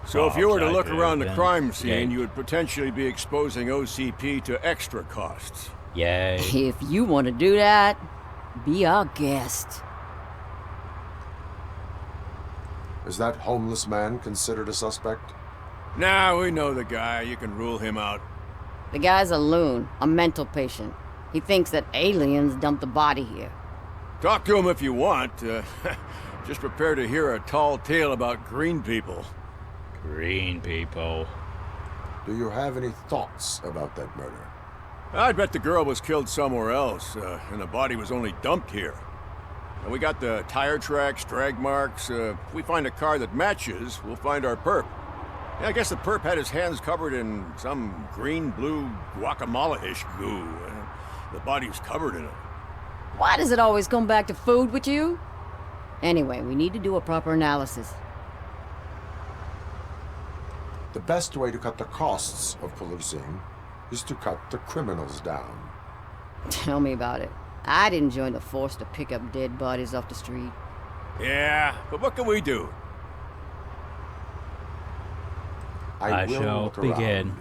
So if you were to look around the crime scene, you would potentially be exposing OCP to extra costs. Yay. If you want to do that, be our guest. Is that homeless man considered a suspect? Nah, we know the guy. You can rule him out. The guy's a loon, a mental patient. He thinks that aliens dumped the body here. Talk to him if you want. Just prepare to hear a tall tale about green people. Green people. Do you have any thoughts about that murder? I bet the girl was killed somewhere else, and the body was only dumped here. And we got the tire tracks, drag marks. If we find a car that matches, we'll find our perp. Yeah, I guess the perp had his hands covered in some green-blue guacamole-ish goo. The body was covered in it. Why does it always come back to food with you? Anyway, we need to do a proper analysis. The best way to cut the costs of policing is to cut the criminals down. Tell me about it. I didn't join the force to pick up dead bodies off the street. Yeah, but what can we do? I will shall look begin around.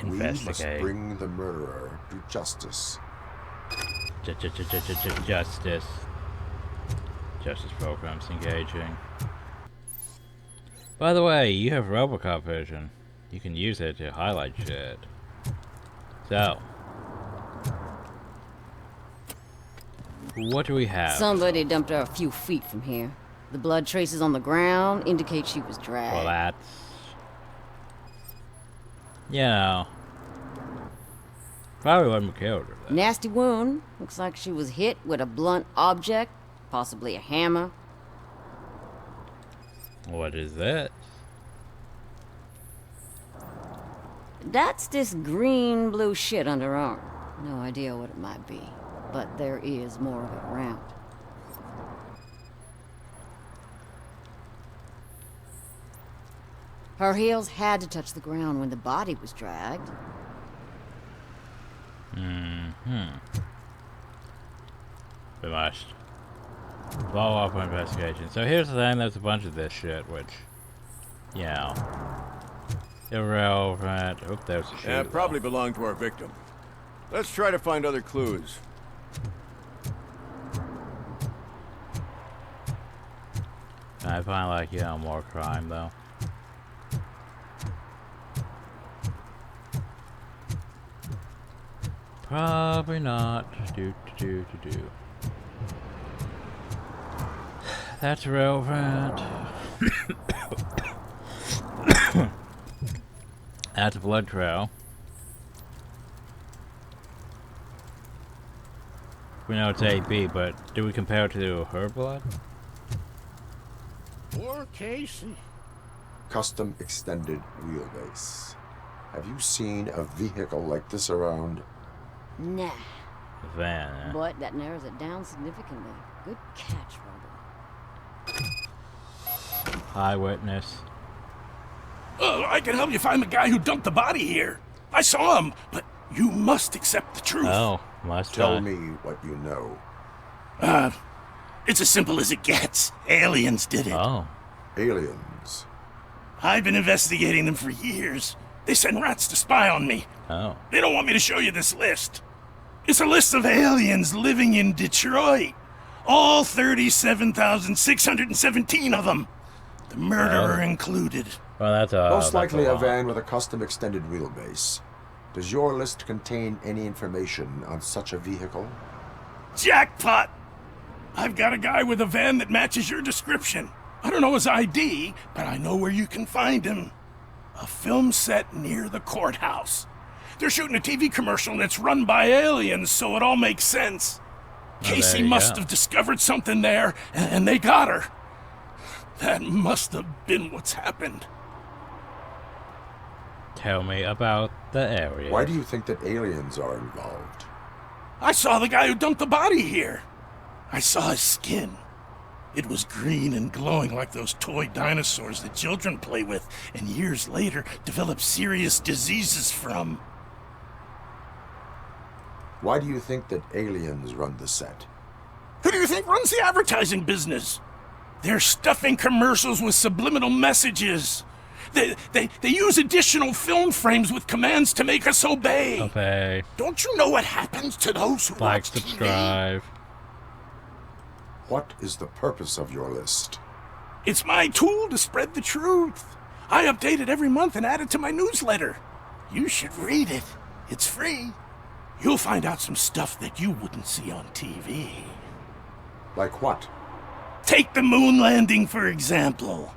We must investigating. bring the murderer to justice. Justice. Justice programs engaging. By the way, you have RoboCop vision. You can use it to highlight shit. So, what do we have? Somebody dumped her a few feet from here. The blood traces on the ground indicate she was dragged. Well, that's... You know... Probably wouldn't have killed her. Nasty wound. Looks like she was hit with a blunt object, possibly a hammer. What is that? That's this green-blue shit under her arm. No idea what it might be, but there is more of it around. Her heels had to touch the ground when the body was dragged. We must Follow up on investigation. So here's the thing, there's a bunch of this shit, which, you know, irrelevant. Oh, there's a shit. Yeah, probably belonged to our victim. Let's try to find other clues. I find, like, you know, more crime, though. Probably not. Do. That's relevant. That's a blood trail. We know it's AB, but do we compare it to her blood? Poor Casey. Custom extended wheelbase. Have you seen a vehicle like this around? Nah. A van, eh? But that narrows it down significantly. Good catch, Robo. Eyewitness. I can help you find the guy who dumped the body here. I saw him, but you must accept the truth. Oh, must Tell me what you know. It's as simple as it gets. Aliens did it. Oh. Aliens? I've been investigating them for years. They send rats to spy on me. Oh. They don't want me to show you this list. It's a list of aliens living in Detroit. All 37,617 of them. The murderer included. Well, that's most likely a van with a custom extended wheelbase. Does your list contain any information on such a vehicle? Jackpot! I've got a guy with a van that matches your description. I don't know his ID, but I know where you can find him. A film set near the courthouse. They're shooting a TV commercial and it's run by aliens, so it all makes sense. Casey must have discovered something there, and they got her. That must have been what's happened. Tell me about the area. Why do you think that aliens are involved? I saw the guy who dumped the body here. I saw his skin. It was green and glowing like those toy dinosaurs that children play with, and years later develop serious diseases from. Why do you think that aliens run the set? Who do you think runs the advertising business? They're stuffing commercials with subliminal messages. They use additional film frames with commands to make us obey. Obey. Don't you know what happens to those who Like, watch subscribe. TV? What is the purpose of your list? It's my tool to spread the truth. I update it every month and add it to my newsletter. You should read it. It's free. You'll find out some stuff that you wouldn't see on TV. Like what? Take the moon landing, for example.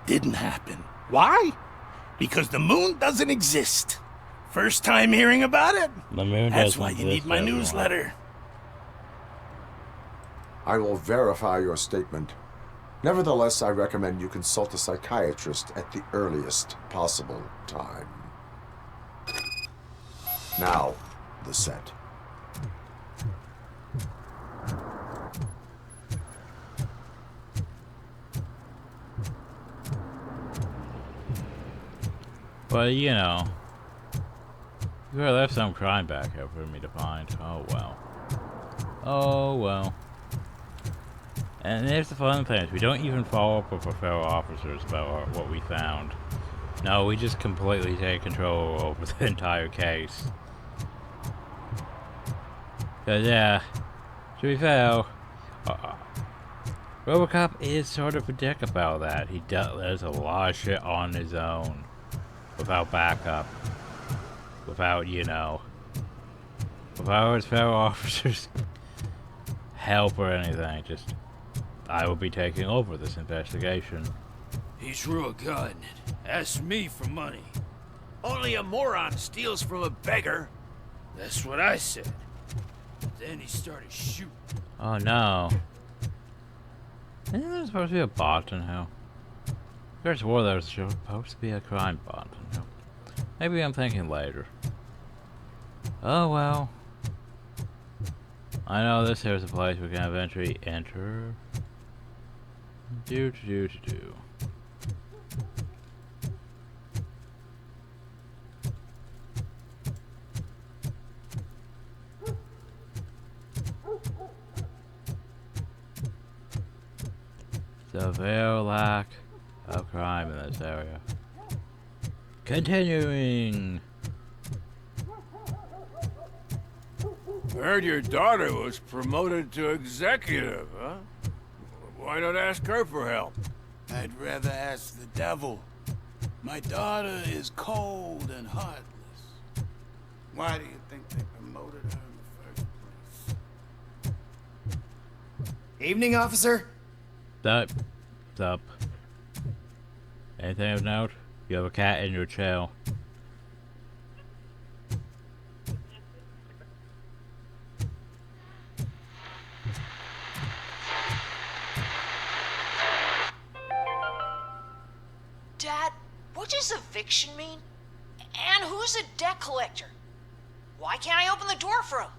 Didn't happen. Why? Because the moon doesn't exist. First time hearing about it? The moon That's why you need my newsletter. I will verify your statement. Nevertheless, I recommend you consult a psychiatrist at the earliest possible time. Now, the set. But, you know, you could have left some crime back here for me to find. Oh, well. Oh, well. And here's the fun thing, is we don't even follow up with our fellow officers about what we found. No, we just completely take control over the entire case. Cause yeah, to be fair, RoboCop is sort of a dick about that. He does a lot of shit on his own, without backup, without, you know, without his fellow officers' help or anything. Just, I will be taking over this investigation. He's real good. Ask me for money. Only a moron steals from a beggar. That's what I said. Then he started shooting. Oh no. Isn't there supposed to be a bot in here? There's war there's supposed to be a crime bot in here. Maybe I'm thinking later. Oh well. I know this here's a place we can eventually enter. Do. Severe lack of crime in this area. Continuing. Heard your daughter was promoted to executive, huh? Why not ask her for help? I'd rather ask the devil. My daughter is cold and heartless. Why do you think they promoted her in the first place? Evening, officer. Sup. Anything of note? You have a cat in your chair. Dad, what does eviction mean? And who's a debt collector? Why can't I open the door for him?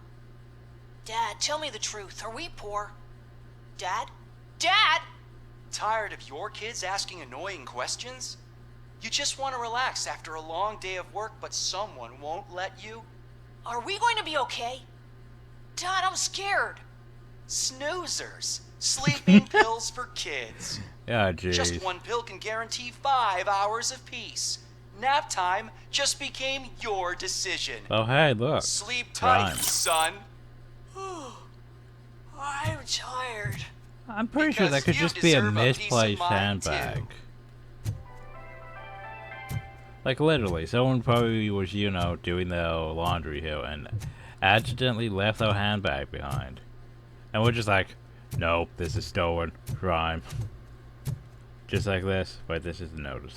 Dad, tell me the truth. Are we poor? Dad? Dad! Tired of your kids asking annoying questions? You just want to relax after a long day of work, but someone won't let you? Are we going to be okay? Dad, I'm scared. Snoozers. Sleeping pills for kids. Yeah, jeez. Just one pill can guarantee 5 hours of peace. Nap time just became your decision. Oh, hey, look. Sleep tight, Crime. son. I'm tired. I'm pretty sure that could just be a misplaced handbag. Like, literally, someone probably was, you know, doing their laundry here and accidentally left their handbag behind. And we're just like, nope, this is stolen. Crime. Just like this. Wait, this is the notice.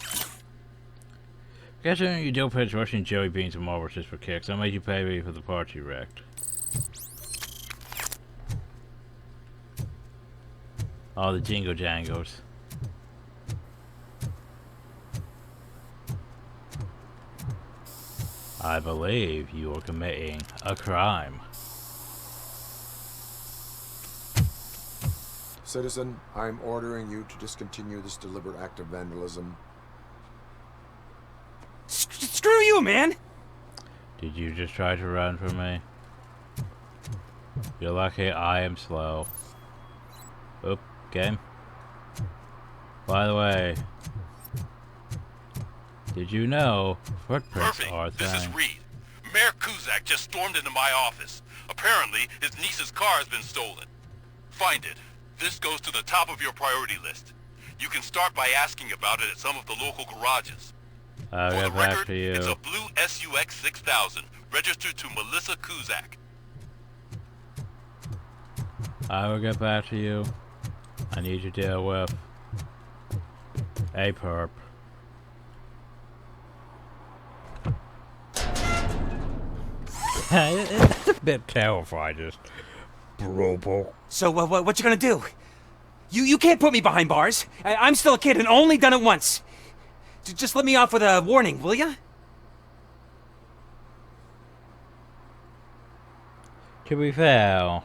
Considering you don't pitch rushing jelly beans and marbles just for kicks, I'll make you pay me for the parts you wrecked. All the jingle jangles. I believe you are committing a crime. Citizen, I'm ordering you to discontinue this deliberate act of vandalism. Screw you, man! Did you just try to run from me? You're lucky I am slow. Oop, game. By the way, did you know footprints are a This is thing? Reed. Mayor Kuzak just stormed into my office. Apparently, his niece's car has been stolen. Find it. This goes to the top of your priority list. You can start by asking about it at some of the local garages. I'll For the get back record, to you. it's a blue SUX 6000, registered to Melissa Kuzak. I will get back to you. I need to deal with a perp. It's a bit terrifying, just brutal. So, what you gonna do? You can't put me behind bars. I'm still a kid and only done it once. Just let me off with a warning, will ya? To be fair,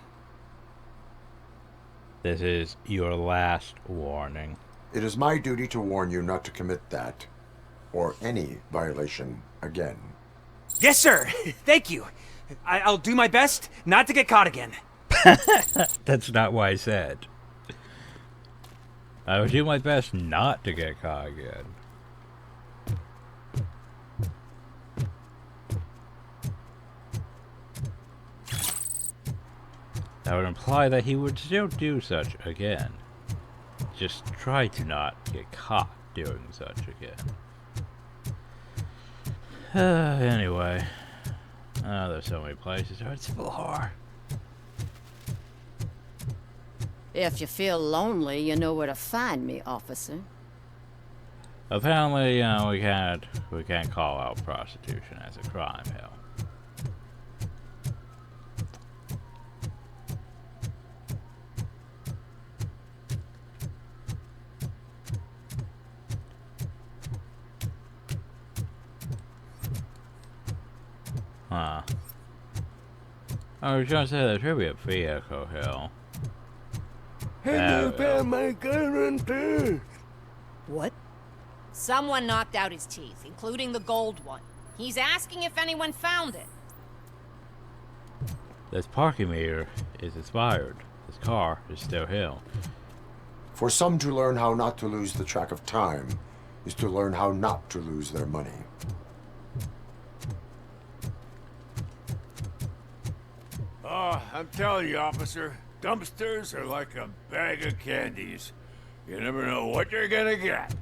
this is your last warning. It is my duty to warn you not to commit that, or any violation again. Yes, sir. Thank you. I'll do my best not to get caught again. That's not what I said. I will do my best not to get caught again. That would imply that he would still do such again. Just try to not get caught doing such again. Anyway. Oh, there's so many places to explore. If you feel lonely, you know where to find me, officer. Apparently, we can't call out prostitution as a crime here. Huh. I was gonna say there should be a vehicle here. I found my gun in purse. What? Someone knocked out his teeth, including the gold one. He's asking if anyone found it. This parking meter is expired. This car is still here. For some to learn how not to lose the track of time is to learn how not to lose their money. Oh, I'm telling you, officer, dumpsters are like a bag of candies. You never know what you're gonna get.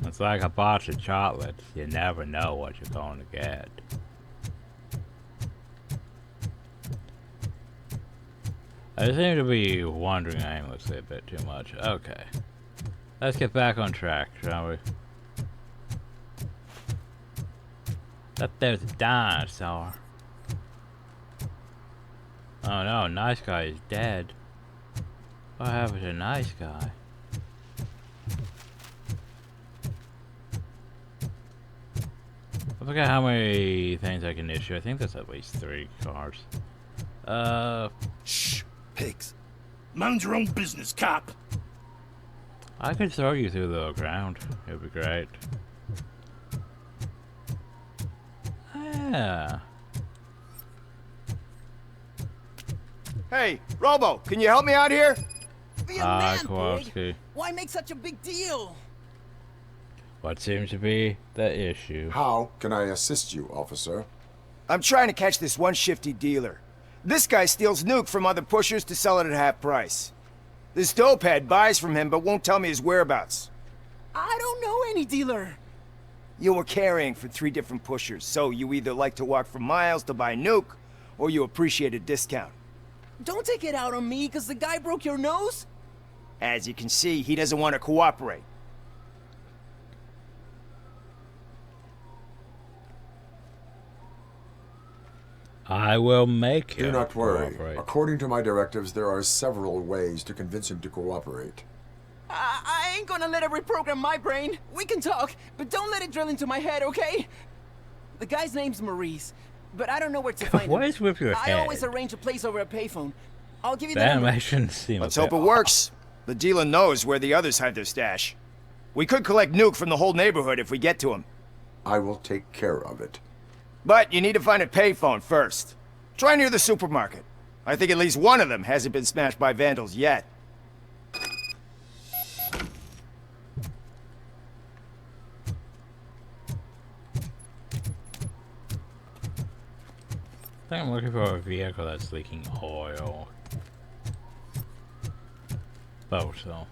It's like a box of chocolates. You never know what you're going to get. I seem to be wandering aimlessly a bit too much. Okay. Let's get back on track, shall we? Up there's a dinosaur. Oh no, nice guy is dead. What happened to nice guy? I forget how many things I can issue. I think there's at least 3 cars. Shh, pigs. Mind your own business, cop. I could throw you through the ground. It would be great. Yeah. Hey, Robo, can you help me out here? Be a man, Kowalski. Big. Why make such a big deal? What seems to be the issue? How can I assist you, officer? I'm trying to catch this one shifty dealer. This guy steals nuke from other pushers to sell it at half price. This dopehead buys from him but won't tell me his whereabouts. I don't know any dealer. You were carrying for 3 different pushers, so you either like to walk for miles to buy nuke, or you appreciate a discount. Don't take it out on me, because the guy broke your nose? As you can see, he doesn't want to cooperate. I will make him Do not worry. cooperate. According to my directives, there are several ways to convince him to cooperate. I ain't gonna let it reprogram my brain. We can talk, but don't let it drill into my head, okay? The guy's name's Maurice, but I don't know where to find him. What is with your I head? always arrange a place over a payphone. I'll give you The the number. animations seem Let's a bit hope it works. The dealer knows where the others hide their stash. We could collect nuke from the whole neighborhood if we get to him. I will take care of it. But you need to find a payphone first. Try near the supermarket. I think at least one of them hasn't been smashed by vandals yet. I think I'm looking for a vehicle that's leaking oil. Both, so.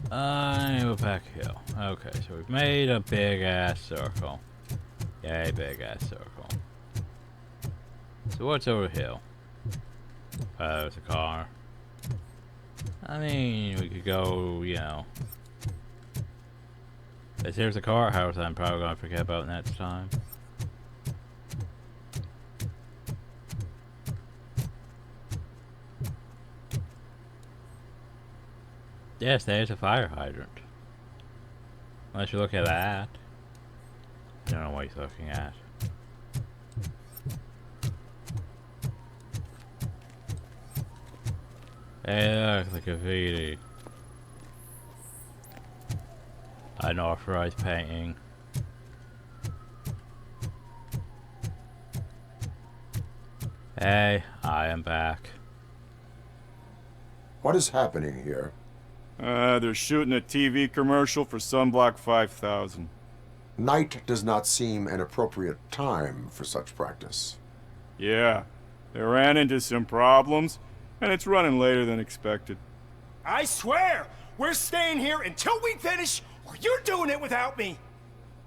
We're back here. Okay, so we've made a big ass circle. Yay, big ass circle. So what's over here? There's a car. I mean, we could go, you know. If there's a courthouse I'm probably gonna forget about next time. Yes, there's a fire hydrant. Unless you look at that. I don't know what he's looking at. Hey, look, the graffiti. Unauthorized painting. Hey, I am back. What is happening here? They're shooting a TV commercial for Sunblock 5000. Night does not seem an appropriate time for such practice. Yeah, they ran into some problems, and it's running later than expected. I swear, we're staying here until we finish, or you're doing it without me.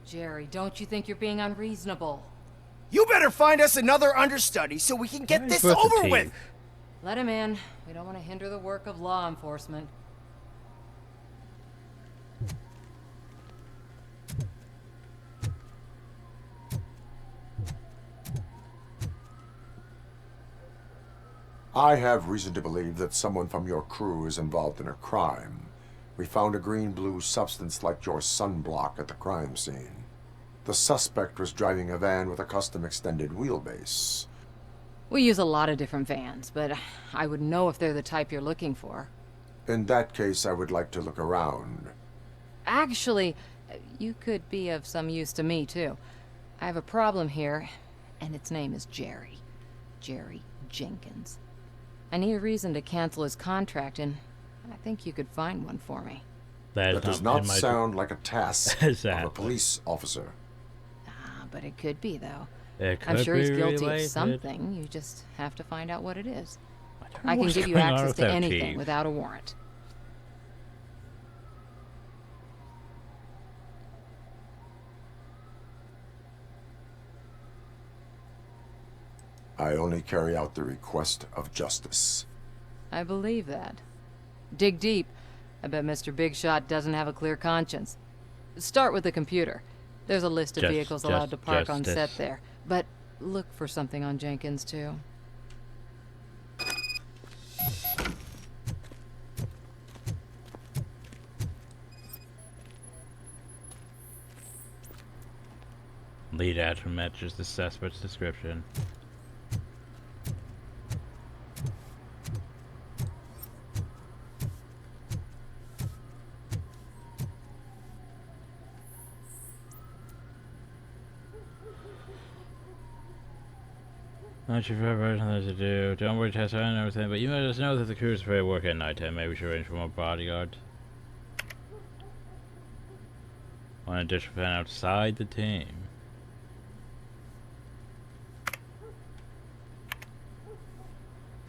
Jerry, don't you think you're being unreasonable? You better find us another understudy so we can get this over with. Let him in. We don't want to hinder the work of law enforcement. I have reason to believe that someone from your crew is involved in a crime. We found a green-blue substance like your sunblock at the crime scene. The suspect was driving a van with a custom extended wheelbase. We use a lot of different vans, but I would know if they're the type you're looking for. In that case, I would like to look around. Actually, you could be of some use to me, too. I have a problem here, and its name is Jerry. Jerry Jenkins. I need a reason to cancel his contract, and I think you could find one for me. That does not sound like a task of a police officer. But it could be, though. It could I'm sure he's be guilty related. of something. You just have to find out what it is. know I can what's give you going on access with to that anything chief. without a warrant. I only carry out the request of justice. I believe that. Dig deep. I bet Mr. Big Shot doesn't have a clear conscience. Start with the computer. There's a list of vehicles allowed to park on set there. But look for something on Jenkins, too. Lead actor matches the suspect's description. Not sure if everybody knows what to do. Don't worry, Tessa, I know everything, but you must just know that the crew is afraid of work at night. Maybe we should arrange for more bodyguards. One additional fan outside the team.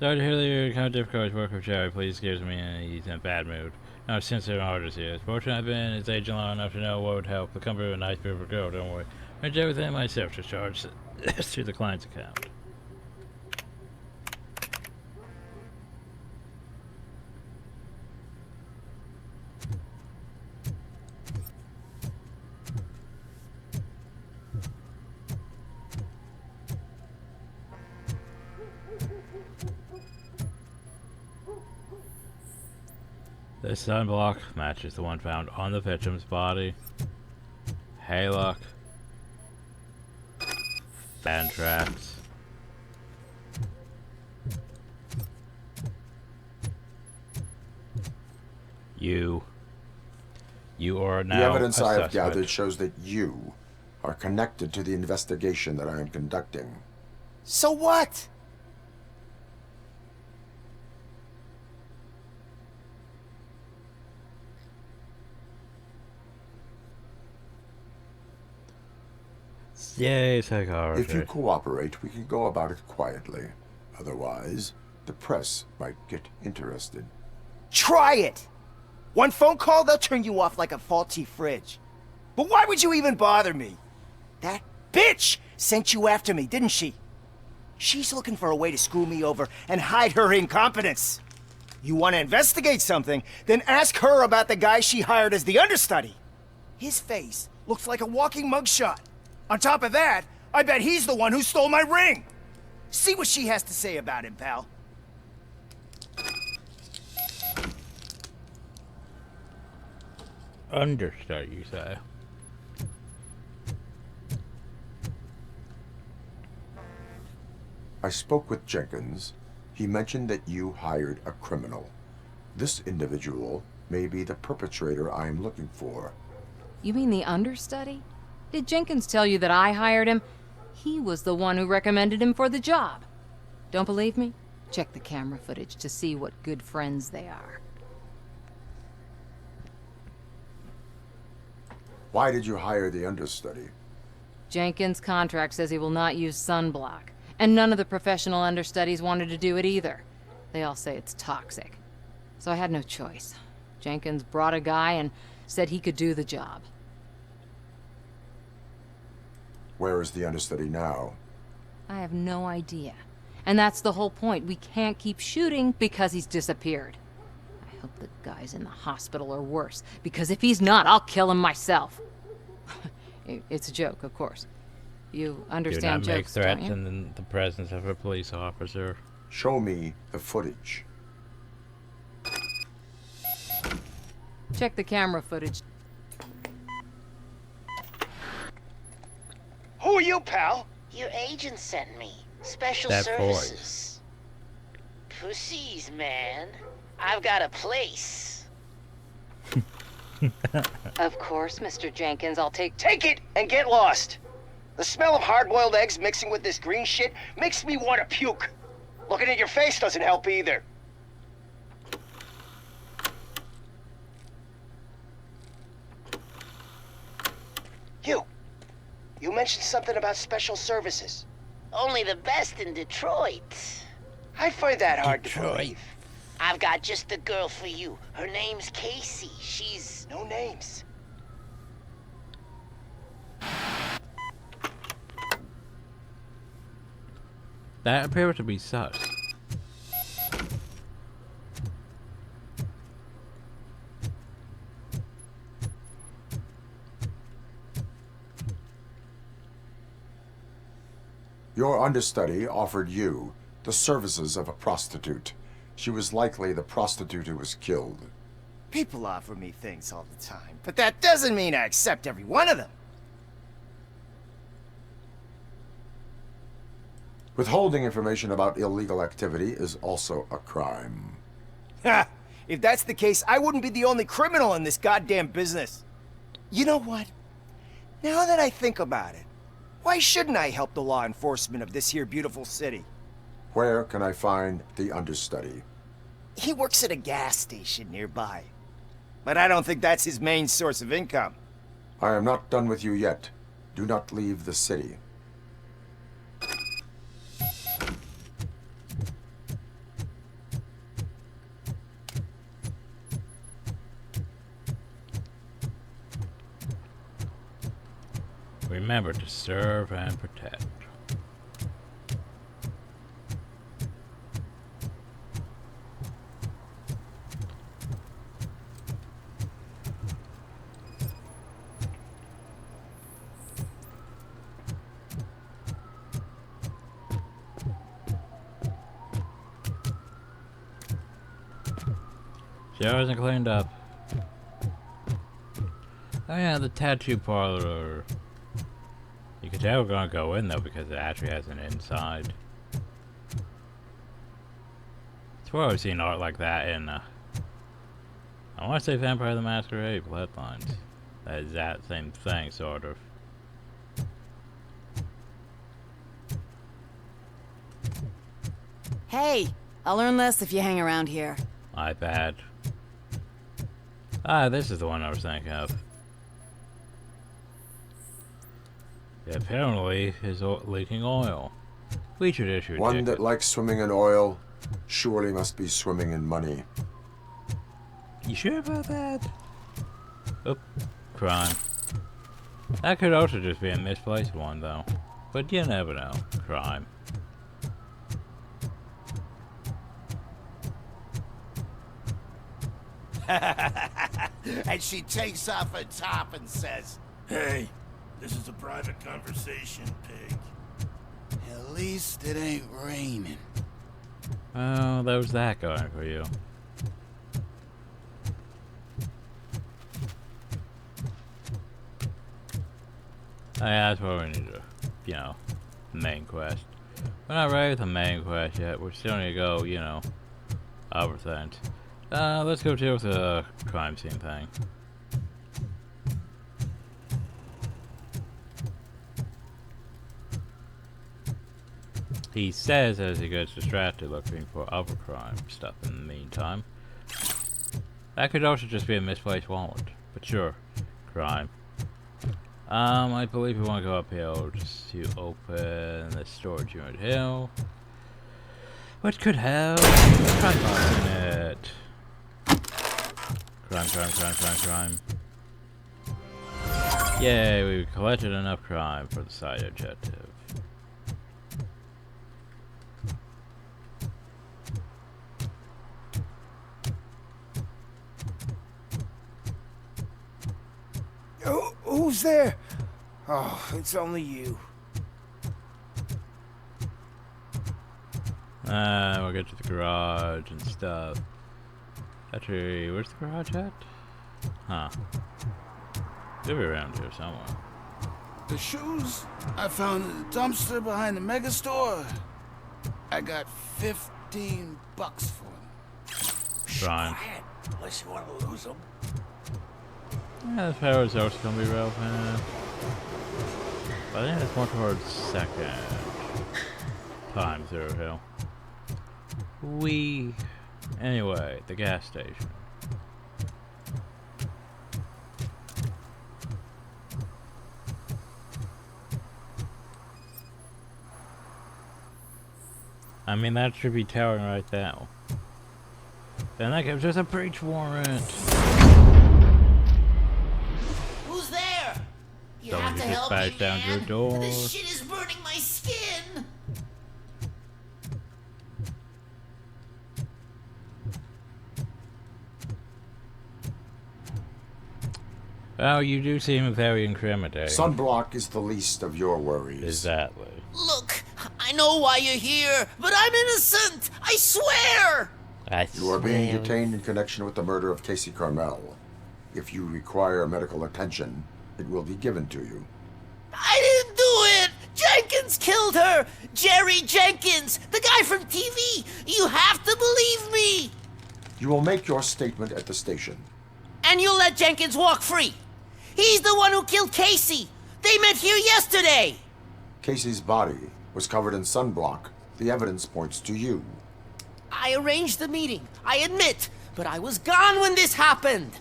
Sorry to hear that you're kind of difficult to work with Jerry. Please excuse me, he's in a bad mood. No, sensitive orders here. Fortunately, I've been his agent long enough to know what would help. The company with a nice beautiful girl, don't worry. I did everything myself to charge to the client's account. The sunblock matches the one found on the victim's body. Hey, look. Fan tracks. You are now the evidence a I have suspect. gathered shows that you are connected to the investigation that I am conducting. So what? Yay, psychology. If you cooperate, we can go about it quietly. Otherwise, the press might get interested. Try it! One phone call, they'll turn you off like a faulty fridge. But why would you even bother me? That bitch sent you after me, didn't she? She's looking for a way to screw me over and hide her incompetence. You want to investigate something, then ask her about the guy she hired as the understudy. His face looks like a walking mugshot. On top of that, I bet he's the one who stole my ring. See what she has to say about him, pal. Understudy, you say? I spoke with Jenkins. He mentioned that you hired a criminal. This individual may be the perpetrator I am looking for. You mean the understudy? Did Jenkins tell you that I hired him? He was the one who recommended him for the job. Don't believe me? Check the camera footage to see what good friends they are. Why did you hire the understudy? Jenkins' contract says he will not use sunblock, and none of the professional understudies wanted to do it either. They all say it's toxic. So I had no choice. Jenkins brought a guy and said he could do the job. Where is the understudy now? I have no idea. And that's the whole point. We can't keep shooting because he's disappeared. I hope the guy's in the hospital or worse, because if he's not, I'll kill him myself. It's a joke, of course. You understand Do not make jokes, threats don't you? in the presence of a police officer. Show me the footage. Check the camera footage. Who are you, pal? Your agent sent me. Special That services. Pussies, man. I've got a place. Of course, Mr. Jenkins, I'll take it and get lost. The smell of hard-boiled eggs mixing with this green shit makes me want to puke. Looking at your face doesn't help either. You mentioned something about special services. Only the best in Detroit. I find that hard to believe. I've got just the girl for you. Her name's Casey. She's... No names. That appears to be sus. Your understudy offered you the services of a prostitute. She was likely the prostitute who was killed. People offer me things all the time, but that doesn't mean I accept every one of them. Withholding information about illegal activity is also a crime. Ha! If that's the case, I wouldn't be the only criminal in this goddamn business. You know what? Now that I think about it, why shouldn't I help the law enforcement of this here beautiful city? Where can I find the understudy? He works at a gas station nearby. But I don't think that's his main source of income. I am not done with you yet. Do not leave the city. Remember to serve and protect. Sure isn't cleaned up. Oh yeah, the tattoo parlor. You can tell we're gonna go in though because it actually has an inside. It's where I've seen art like that in I wanna say Vampire the Masquerade Bloodlines. That is that same thing, sort of. Hey, I'll learn less if you hang around here. My bad. Ah, this is the one I was thinking of. It apparently is leaking oil. We should issue a One ticket. that likes swimming in oil surely must be swimming in money. You sure about that? Oop. Crime. That could also just be a misplaced one, though. But you never know. Crime. And she takes off her top and says, Hey, this is a private conversation, pig. at least it ain't raining. Oh, there was that going for you. Oh, yeah, that's what we need to, you know, main quest. We're not ready with the main quest yet. We still need to go, you know, other things. Let's go deal with the crime scene thing. He says as he gets distracted looking for other crime stuff in the meantime. That could also just be a misplaced wallet, but sure, crime. I believe we want to go uphill just to open the storage unit hill. What could have crime box in it? Crime, crime, crime, crime, crime. Yay, we collected enough crime for the side objective. Who's there? Oh, it's only you. We'll get to the garage and stuff. Actually, where's the garage at? Huh. They'll be around here somewhere. The shoes I found in the dumpster behind the mega store. I got $15 for them. Fine. Unless you want to lose them. Yeah, the power is also gonna be relevant. But I think it's more towards second time through hill. Anyway, the gas station. I mean, that should be telling right now. Then that gives us a breach warrant. Who's there? You Someone have to just help me, bashed down your man. door. This shit is burning my skin. Well, you do seem very incriminating. Sunblock is the least of your worries. Exactly. Look, I know why you're here, but I'm innocent. I swear. You are being detained in connection with the murder of Casey Carmel. If you require medical attention, it will be given to you. I didn't do it. Jenkins killed her. Jerry Jenkins, the guy from TV. You have to believe me. You will make your statement at the station. And you'll let Jenkins walk free. He's the one who killed Casey. They met here yesterday. Casey's body was covered in sunblock. The evidence points to you. I arranged the meeting, I admit, but I was gone when this happened.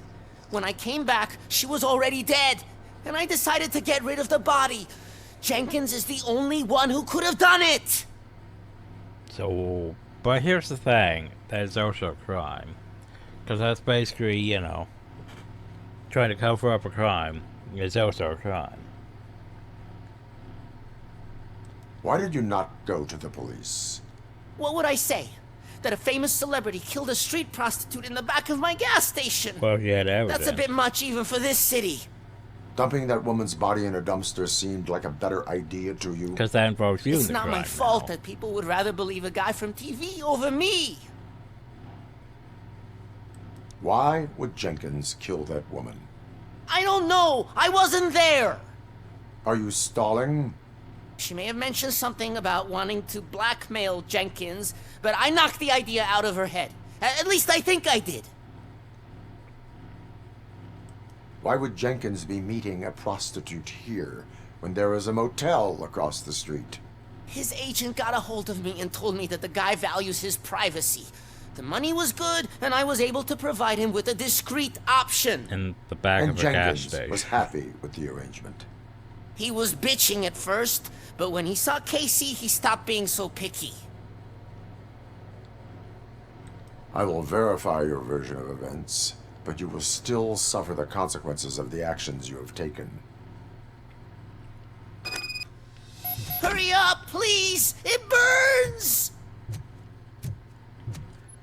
When I came back, she was already dead, and I decided to get rid of the body. Jenkins is the only one who could have done it. So, but here's the thing. That is also a crime. Because that's basically, you know, trying to cover up a crime is also a crime. Why did you not go to the police? What would I say? That a famous celebrity killed a street prostitute in the back of my gas station. Well, you had evidence. That's a bit much even for this city. Dumping that woman's body in a dumpster seemed like a better idea to you. Because that involves you in It's the not crime my fault that people would rather believe a guy from TV over me. Why would Jenkins kill that woman? I don't know. I wasn't there. Are you stalling? She may have mentioned something about wanting to blackmail Jenkins, but I knocked the idea out of her head. At least I think I did. Why would Jenkins be meeting a prostitute here when there is a motel across the street? His agent got a hold of me and told me that the guy values his privacy. The money was good, and I was able to provide him with a discreet option. In the back And of a gas Jenkins station. was happy with the arrangement. He was bitching at first, but when he saw Casey, he stopped being so picky. I will verify your version of events, but you will still suffer the consequences of the actions you have taken. Hurry up, please! It burns!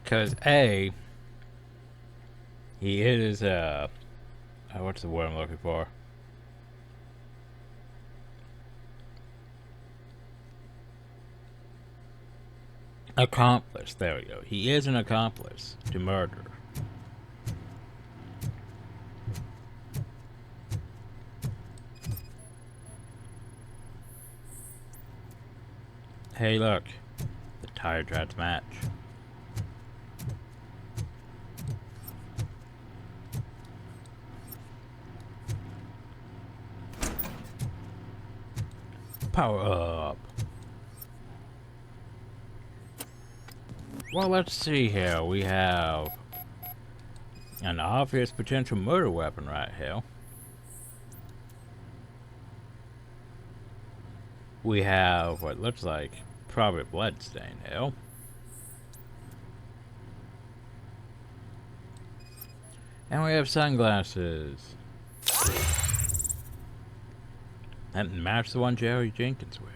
Because A, he is, what's the word I'm looking for? Accomplice, there we go. He is an accomplice to murder. Hey, look. The tire treads match. Power up. Well, let's see here. We have an obvious potential murder weapon right here. We have what looks like probably a bloodstain here. And we have sunglasses. That match the one Jerry Jenkins wears.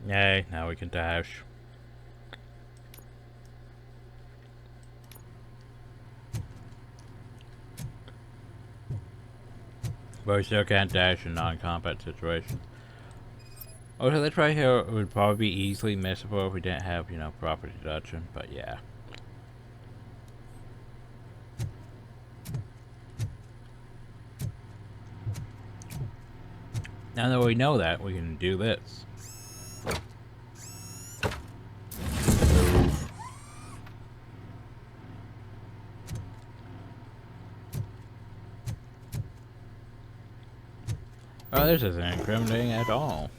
Yay, now we can dash. But we still can't dash in non-combat situations. Also, this right here would probably be easily missable if we didn't have, you know, proper deduction, but yeah. Now that we know that, we can do this. Oh, this isn't incriminating at all.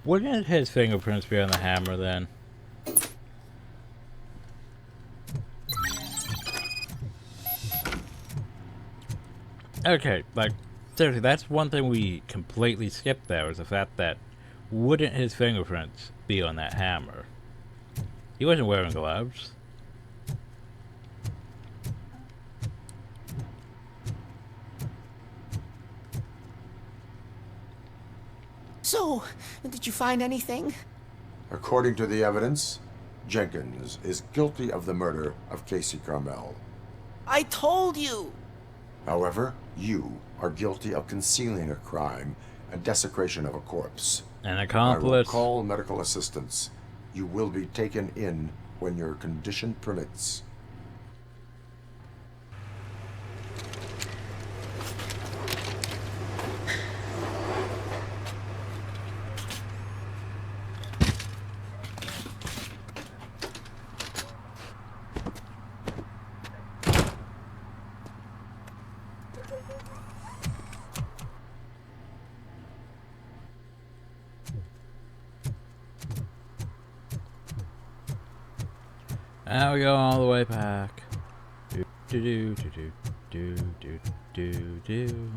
Wouldn't his fingerprints be on the hammer then? Okay, like, seriously, that's one thing we completely skipped there, was the fact that wouldn't his fingerprints be on that hammer? He wasn't wearing gloves. So, did you find anything? According to the evidence, Jenkins is guilty of the murder of Casey Carmel. I told you! However, you are guilty of concealing a crime and desecration of a corpse. An I accomplice. will call medical assistance. You will be taken in when your condition permits. Now we go all the way back. Do do do do do do do do.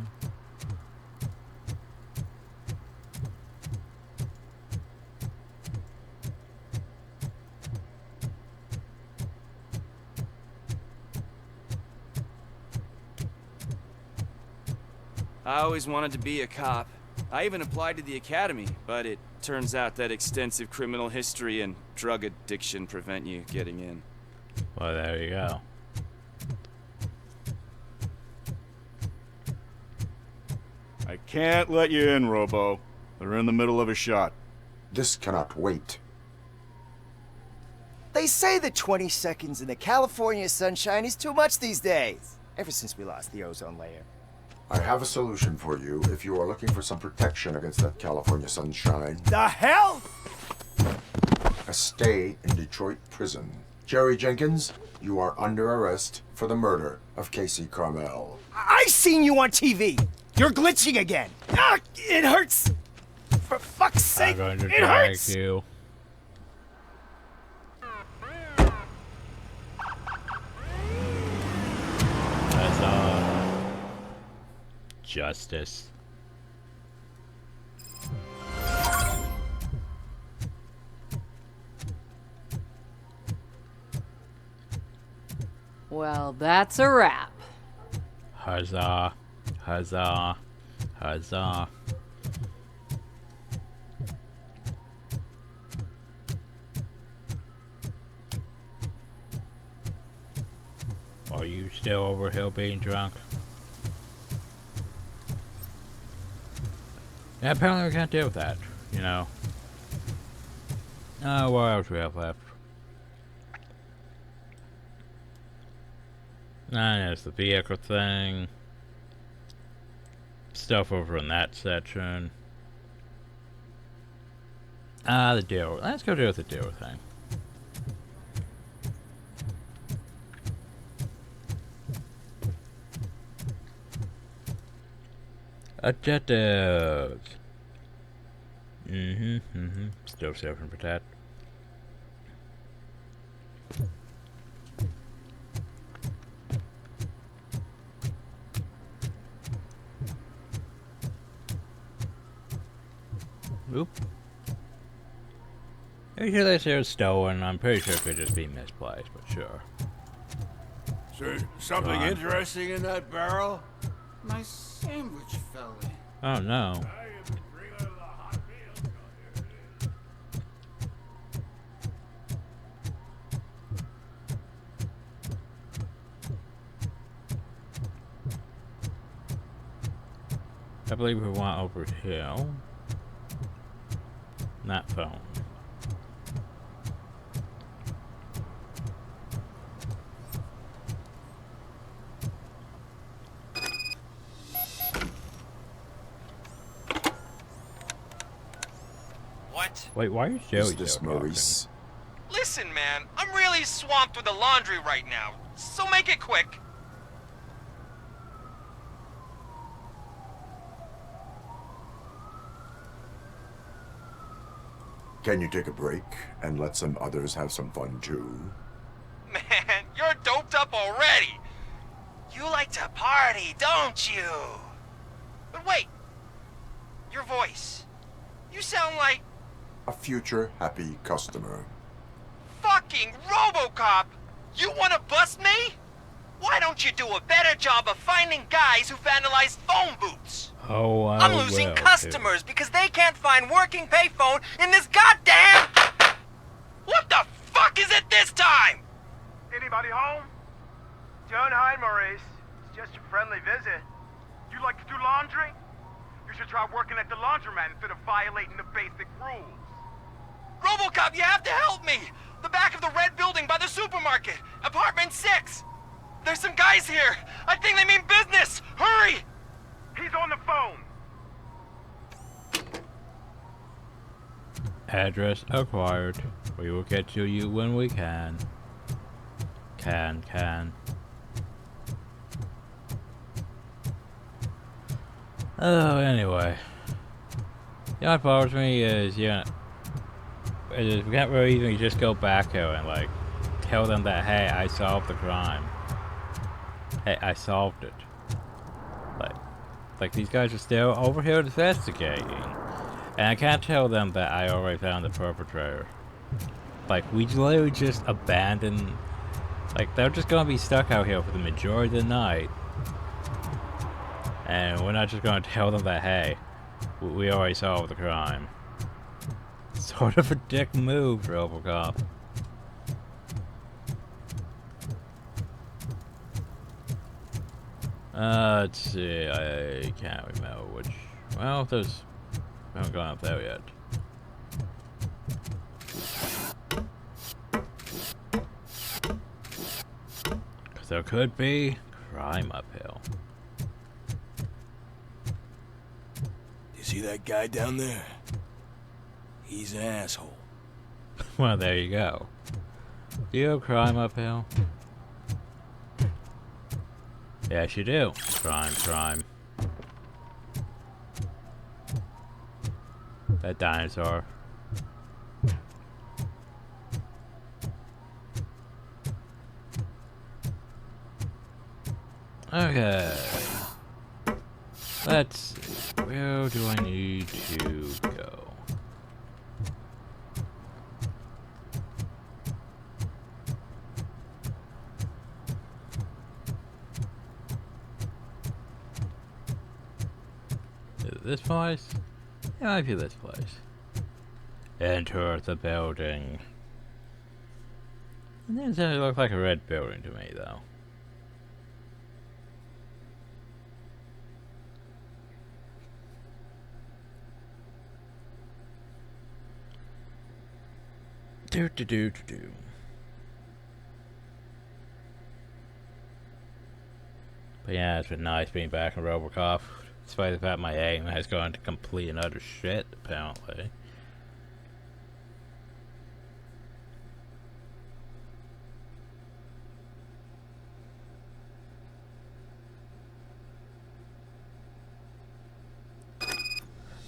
I always wanted to be a cop. I even applied to the academy, but it turns out that extensive criminal history and drug addiction prevent you getting in. Well, there you go. I can't let you in, Robo. They're in the middle of a shot. This cannot wait. They say that 20 seconds in the California sunshine is too much these days. Ever since we lost the ozone layer. I have a solution for you if you are looking for some protection against that California sunshine. The hell? A stay in Detroit prison. Jerry Jenkins, you are under arrest for the murder of Casey Carmel. I seen you on TV. You're glitching again. Ah, it hurts. For fuck's sake, I'm going to it drag hurts. you. Justice. Well, that's a wrap. Huzzah. Huzzah. Huzzah. Are you still over here being drunk? Yeah, apparently we can't deal with that, you know. What else do we have left? There's the vehicle thing. Stuff over in that section. The deal. Let's go deal with the deal thing. Objectives. Still surfing for that. Oop. Pretty sure they say it's stolen. I'm pretty sure it could just be misplaced, but sure. Is there something interesting in that barrel? My sandwich fell in. Oh no. I believe we want over here. Not phone. What? Wait, why is Joey Is this Maurice? Listen, man, I'm really swamped with the laundry right now, so make it quick. Can you take a break and let some others have some fun too? Man, you're doped up already. You like to party, don't you? But wait, your voice. You sound like A future happy customer. fucking RoboCop. You want to bust me? Why don't you do a better job of finding guys who vandalize phone booths? Oh, I'm losing customers because they can't find working payphone in this goddamn... What the fuck is it this time? Anybody home? Don't hide, Maurice. It's just a friendly visit. You like to do laundry? You should try working at the laundromat instead of violating the basic rules. RoboCop, you have to help me! The back of the red building by the supermarket, apartment 6. There's some guys here. I think they mean business. Hurry! He's on the phone. Address acquired. We will get to you when we can. Can. Oh, anyway. You know what bothers me is, we can't really even just go back here and, like, tell them that, hey, I solved the crime. Hey, I solved it. Like these guys are still over here investigating. And I can't tell them that I already found the perpetrator. Like, we literally just abandoned... Like, they're just gonna be stuck out here for the majority of the night. And we're not just gonna tell them that, hey, we already solved the crime. Sort of a dick move, RoboCop. Let's see, I can't remember which... Well, there's... I haven't gone up there yet. Because there could be crime uphill. You see that guy down there? He's an asshole. Well, there you go. Do you have crime uphill? Yes, you do. Crime. That dinosaur. Okay. Let's see. Where do I need to go? Is it this place? It might be this place. Enter the building. It doesn't look like a red building to me, though. Do. But yeah, it's been nice being back in RoboCop. Despite the fact my aim has gone to complete and utter shit, apparently.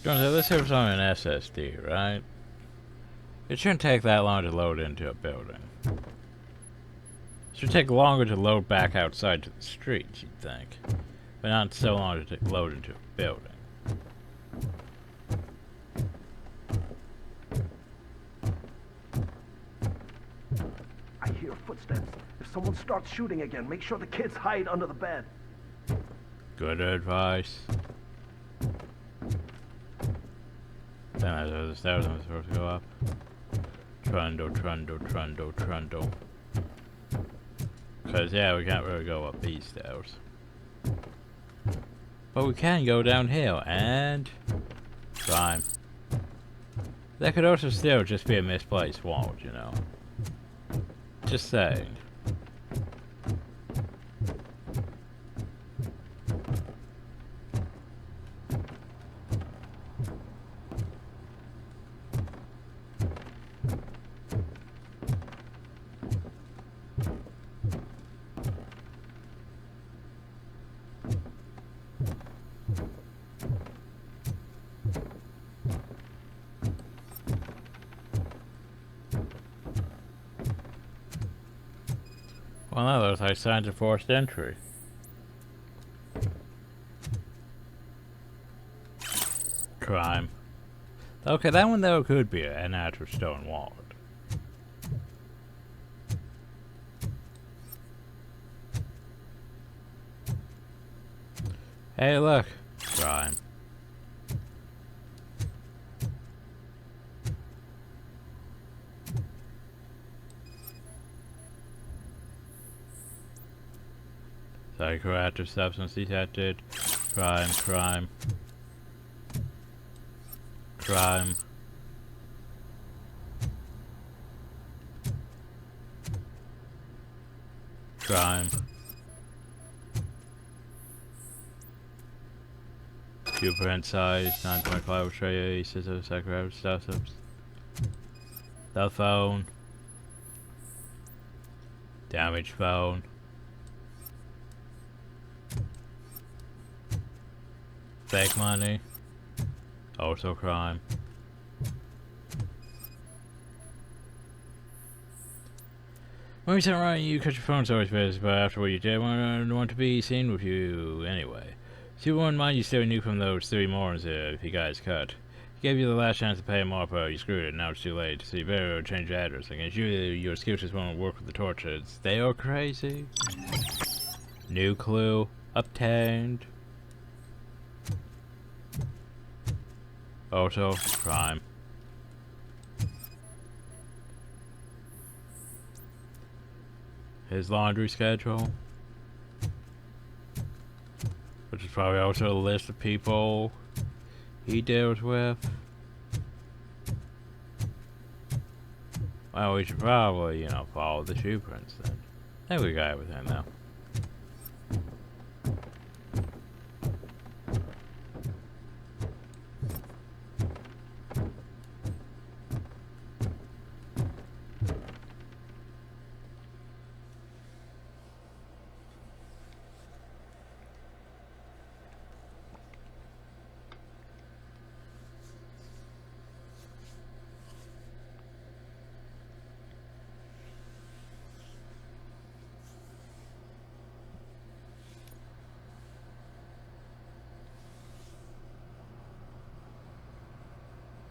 This serves on an SSD, right? It shouldn't take that long to load into a building. It should take longer to load back outside to the streets, you'd think. But not so long to load into a building. I hear footsteps. If someone starts shooting again, make sure the kids hide under the bed. Good advice. Damn, the stairs I'm supposed to go up. Trundle. Because, yeah, we can't really go up these stairs. But we can go downhill, and... Crime. That could also still just be a misplaced wall, you know. Just saying. Well, no, those like signs of forced entry. Crime. Okay, that one though could be an actual stone wall. Hey, look. Crime. Psychoactive substance detected. Crime, crime. Crime. Crime. Blueprint size 9.5 Australia uses of psychoactive substance. The phone. Damaged phone. Fake money. Also crime. When we sent around, you catch your phone's always busy, but after what you did, I want to be seen with you anyway. So you wouldn't mind you stealing you from those 3 morons if you guys cut. He gave you the last chance to pay him off, but you screwed it. Now it's too late. So you better change your address. Against you, your excuses won't work with the torches. They are crazy. New clue obtained. Also, crime. His laundry schedule. Which is probably also a list of people he deals with. Well, we should probably, follow the shoe prints then. I think we got everything now.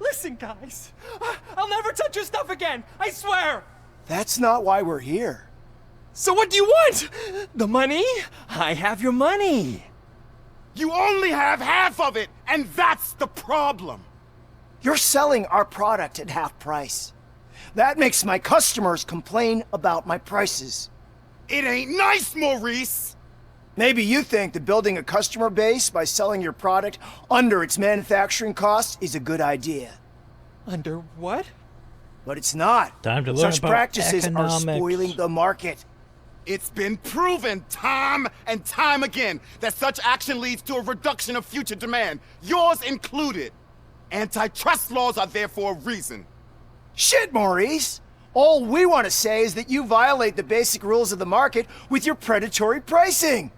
Listen, guys. I'll never touch your stuff again. I swear. That's not why we're here. So what do you want? The money? I have your money. You only have half of it, and that's the problem. You're selling our product at half price. That makes my customers complain about my prices. It ain't nice, Maurice! Maybe you think that building a customer base by selling your product under its manufacturing costs is a good idea. Under what? But it's not. Time to learn Such about practices economics. are spoiling the market. It's been proven time and time again that such action leads to a reduction of future demand, yours included. Antitrust laws are there for a reason. Shit, Maurice! All we want to say is that you violate the basic rules of the market with your predatory pricing.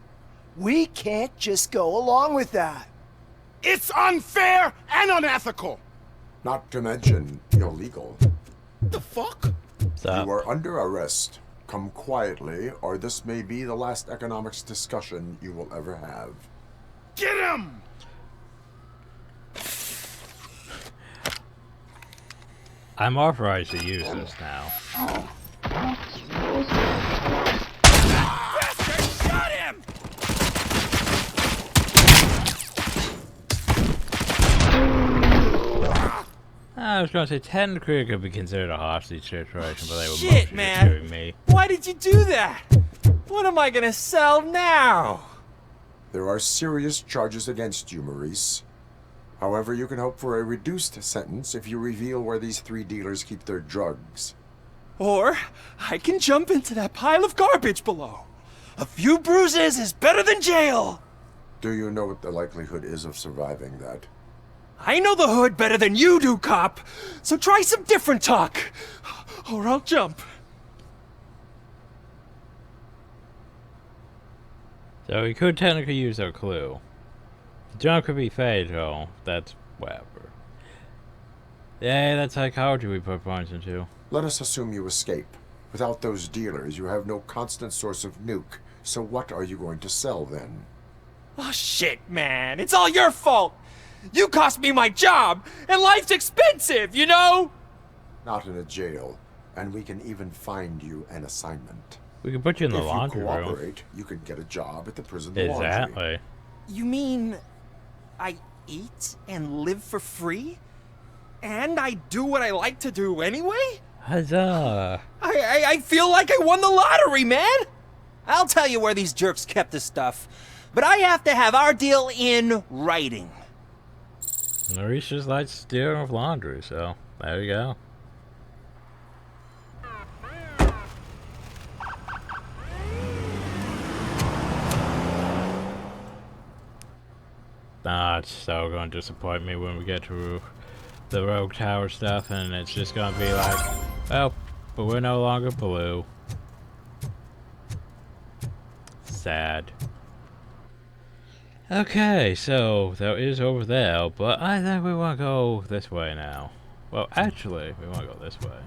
We can't just go along with that. It's unfair and unethical! Not to mention illegal. The fuck? You are under arrest. Come quietly, or this may be the last economics discussion you will ever have. Get him! I'm authorized to use this now. Bastard, shot him! I was going to say technically it could be considered a hostage situation, but they were Shit, mostly man! just doing me. Why did you do that? What am I gonna sell now? There are serious charges against you, Maurice. However, you can hope for a reduced sentence if you reveal where these 3 dealers keep their drugs. Or I can jump into that pile of garbage below. A few bruises is better than jail. Do you know what the likelihood is of surviving that? I know the hood better than you do, cop. So try some different talk, or I'll jump. So we could technically use our clue. The jump could be fatal. That's whatever. Yeah, that's psychology we put points into. Let us assume you escape. Without those dealers, you have no constant source of nuke. So what are you going to sell then? Oh shit, man. It's all your fault. You cost me my job, and life's expensive, you know? Not in a jail, and we can even find you an assignment. We can put you in the laundry room. If you room. cooperate, you can get a job at the prison Exactly. laundry. You mean I eat and live for free? And I do what I like to do anyway? Huzzah. I feel like I won the lottery, man! I'll tell you where these jerks kept the stuff, but I have to have our deal in writing. Maurice just likes stealing with laundry, so there you go. Nah, it's so gonna disappoint me when we get to the Rogue Tower stuff, and it's just gonna be like, well, but we're no longer blue. Sad. Okay, so that is over there, but I think we want to go this way now. Well, actually, we want to go this way.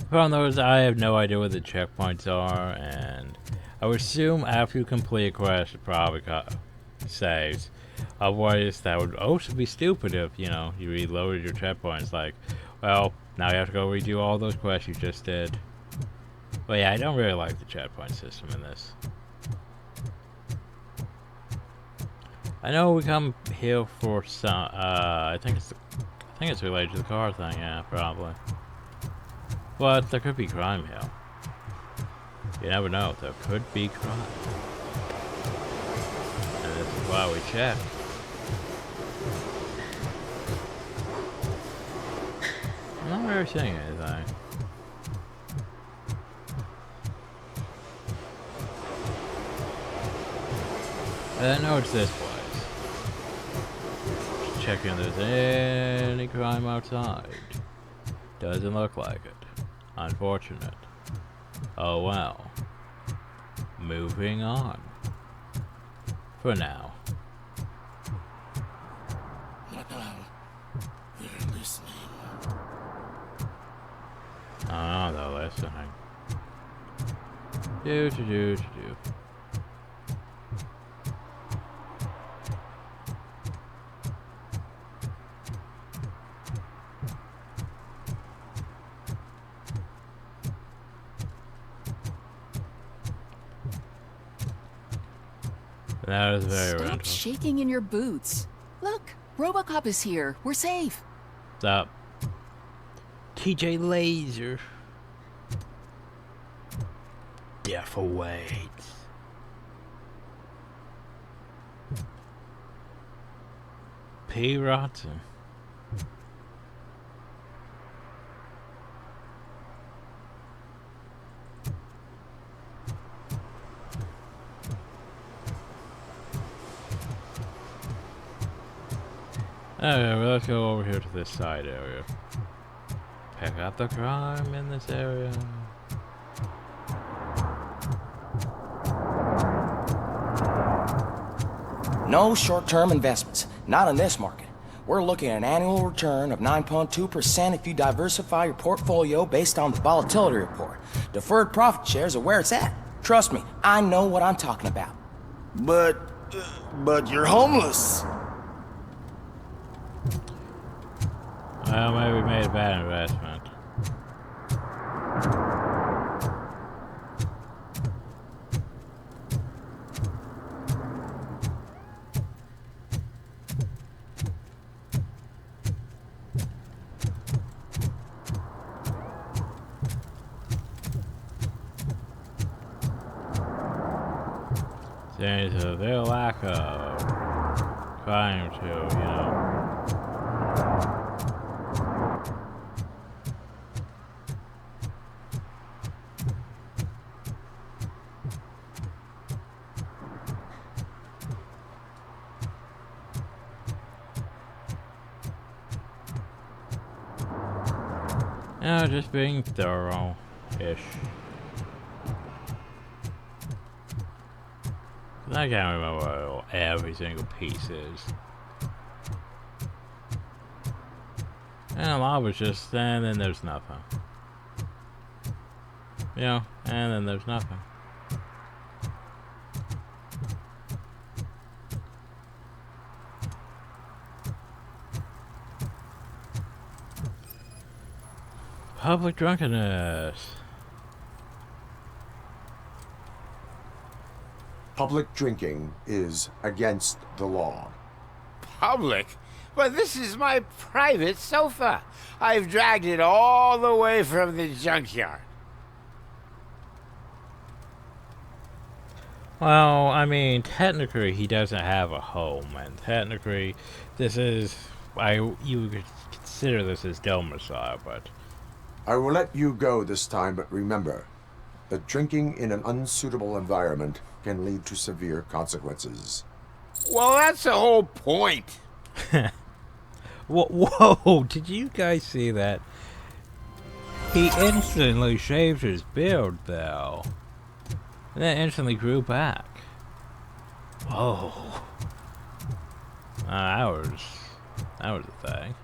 Problem though is I have no idea where the checkpoints are, and I would assume after you complete a quest, it probably saves. Otherwise, that would also be stupid if, you know, you reloaded your checkpoints. Like, well, now you have to go redo all those quests you just did. But yeah, I don't really like the checkpoint system in this. I know we come here for some. I think it's related to the car thing. Yeah, probably. But there could be crime here. You never know. There could be crime. And this is why we check. I'm not really seeing anything. I know it's this place. Just checking if there's any crime outside. Doesn't look like it. Unfortunate. Oh well. Moving on. For now. They're listening. Oh, they're listening. Do. That is very Stop rental. shaking in your boots. Look, RoboCop is here. We're safe. Stop. TJ Laser. Death awaits. P. Rotten. Okay, well, let's go over here to this side area. Pick up the crime in this area. No short-term investments. Not in this market. We're looking at an annual return of 9.2% if you diversify your portfolio based on the volatility report. Deferred profit shares are where it's at. Trust me, I know what I'm talking about. But you're homeless. Well, maybe we made a bad investment. There's a real lack of crime too, you know. No, just being thorough-ish. I can't remember what every single piece is. And a lot was just, and then there's nothing. You know, and then there's nothing. Public drunkenness. Public drinking is against the law. Public? But this is my private sofa. I've dragged it all the way from the junkyard. Well, I mean, technically he doesn't have a home, and technically this is, you could consider this as domicile, but... I will let you go this time, but remember that drinking in an unsuitable environment can lead to severe consequences. Well, that's the whole point. Whoa, did you guys see that? He instantly shaved his beard, though. And then instantly grew back. Whoa. That was a thing.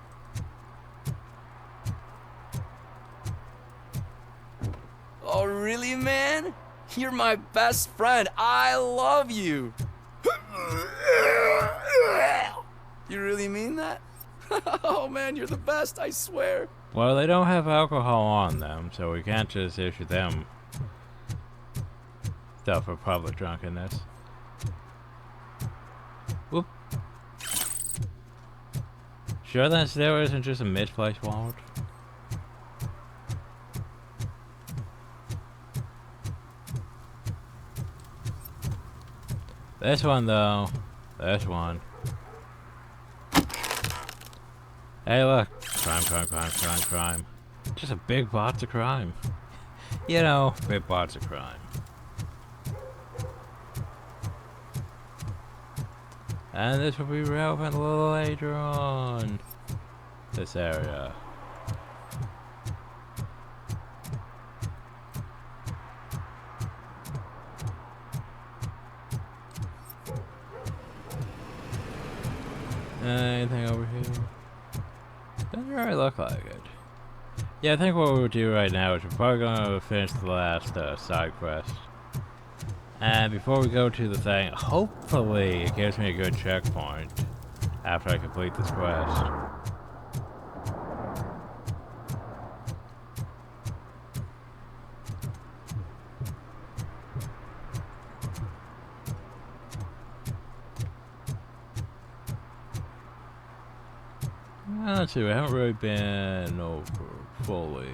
Oh, really, man? You're my best friend. I love you. You really mean that? Oh, man, you're the best, I swear. Well, they don't have alcohol on them, so we can't just issue them stuff for public drunkenness. Whoop. Sure that there isn't just a misplaced wallet? This one, though. This one. Hey, look. Crime, crime, crime, crime, crime. Just a big box of crime. You know, big box of crime. And this will be relevant a little later on. This area. Anything over here? Doesn't really look like it. Yeah, I think what we'll do right now is we're probably gonna finish the last side quest. And before we go to the thing, hopefully it gives me a good checkpoint after I complete this quest. Let's see, we haven't really been over fully.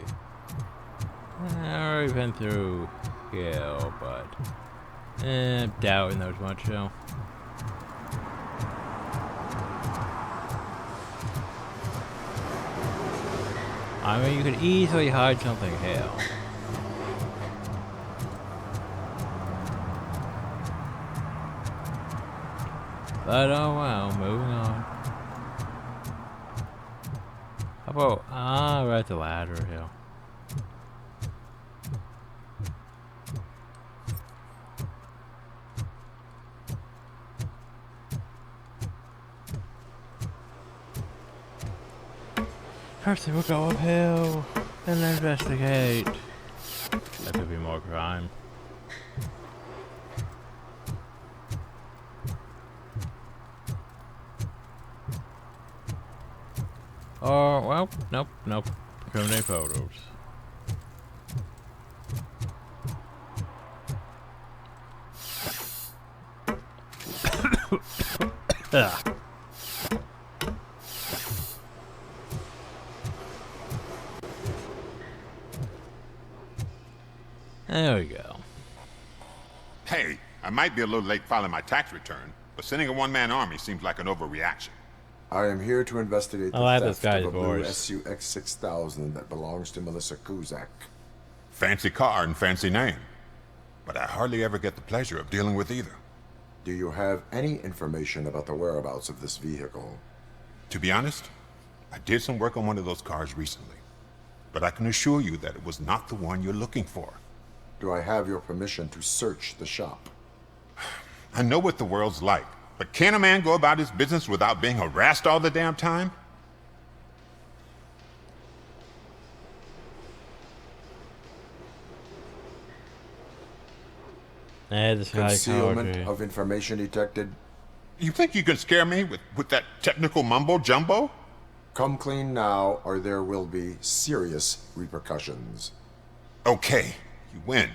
I've already been through here, but I'm doubting there's much, so. I mean, you could easily hide something here. But oh well, moving on. How about, we're at the ladder here. First we'll go uphill and investigate. There could be more crime. Oh, well, nope, nope. Criminate photos. There we go. Hey, I might be a little late filing my tax return, but sending a one-man army seems like an overreaction. I am here to investigate the this theft guy's of a blue voice. SUX 6000 that belongs to Melissa Kuzak. Fancy car and fancy name, but I hardly ever get the pleasure of dealing with either. Do you have any information about the whereabouts of this vehicle? To be honest, I did some work on one of those cars recently, but I can assure you that it was not the one you're looking for. Do I have your permission to search the shop? I know what the world's like, but can a man go about his business without being harassed all the damn time? The Concealment psychology. of information detected. You think you can scare me with that technical mumbo jumbo? Come clean now, or there will be serious repercussions. Okay, you win.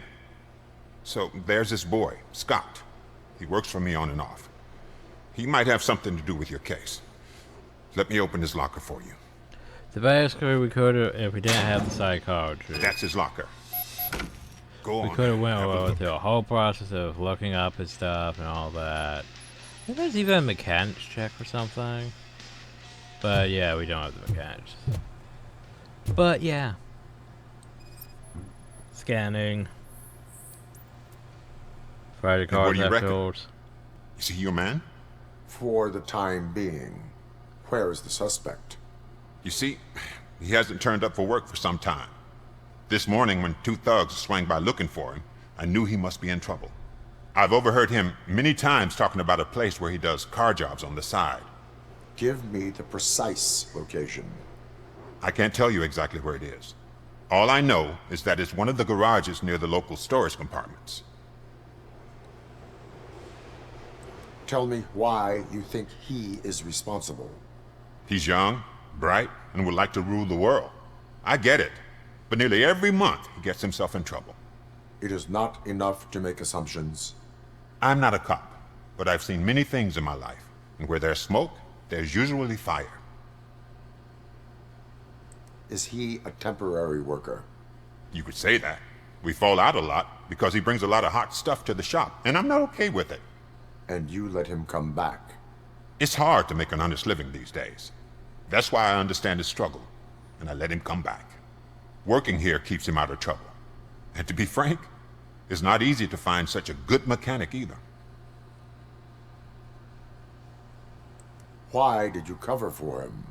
So there's this boy, Scott. He works for me on and off. He might have something to do with your case. Let me open his locker for you. The basically we could have, if we didn't have the psychology. That's his locker. Go on. We could have went through a whole process of looking up his stuff and all that. I think there's even a mechanics check or something. But yeah, we don't have the mechanics. But yeah. Scanning. Friday And what cards do you reckon? afterwards. Is he your man? For the time being. Where is the suspect? You see, he hasn't turned up for work for some time. This morning, when 2 thugs swang by looking for him, I knew he must be in trouble. I've overheard him many times talking about a place where he does car jobs on the side. Give me the precise location. I can't tell you exactly where it is. All I know is that it's one of the garages near the local storage compartments. Tell me why you think he is responsible. He's young, bright, and would like to rule the world. I get it. But nearly every month, he gets himself in trouble. It is not enough to make assumptions. I'm not a cop, but I've seen many things in my life. And where there's smoke, there's usually fire. Is he a temporary worker? You could say that. We fall out a lot because he brings a lot of hot stuff to the shop, and I'm not okay with it. And you let him come back? It's hard to make an honest living these days. That's why I understand his struggle, and I let him come back. Working here keeps him out of trouble. And to be frank, it's not easy to find such a good mechanic either. Why did you cover for him?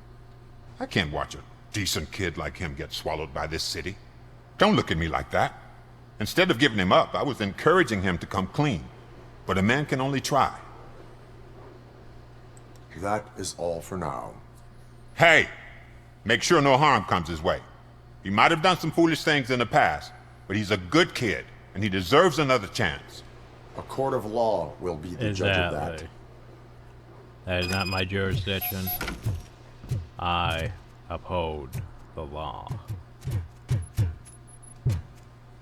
I can't watch a decent kid like him get swallowed by this city. Don't look at me like that. Instead of giving him up, I was encouraging him to come clean. But a man can only try. That is all for now. Hey! Make sure no harm comes his way. He might have done some foolish things in the past, but he's a good kid, and he deserves another chance. A court of law will be the judge of that. That is not my jurisdiction. I uphold the law.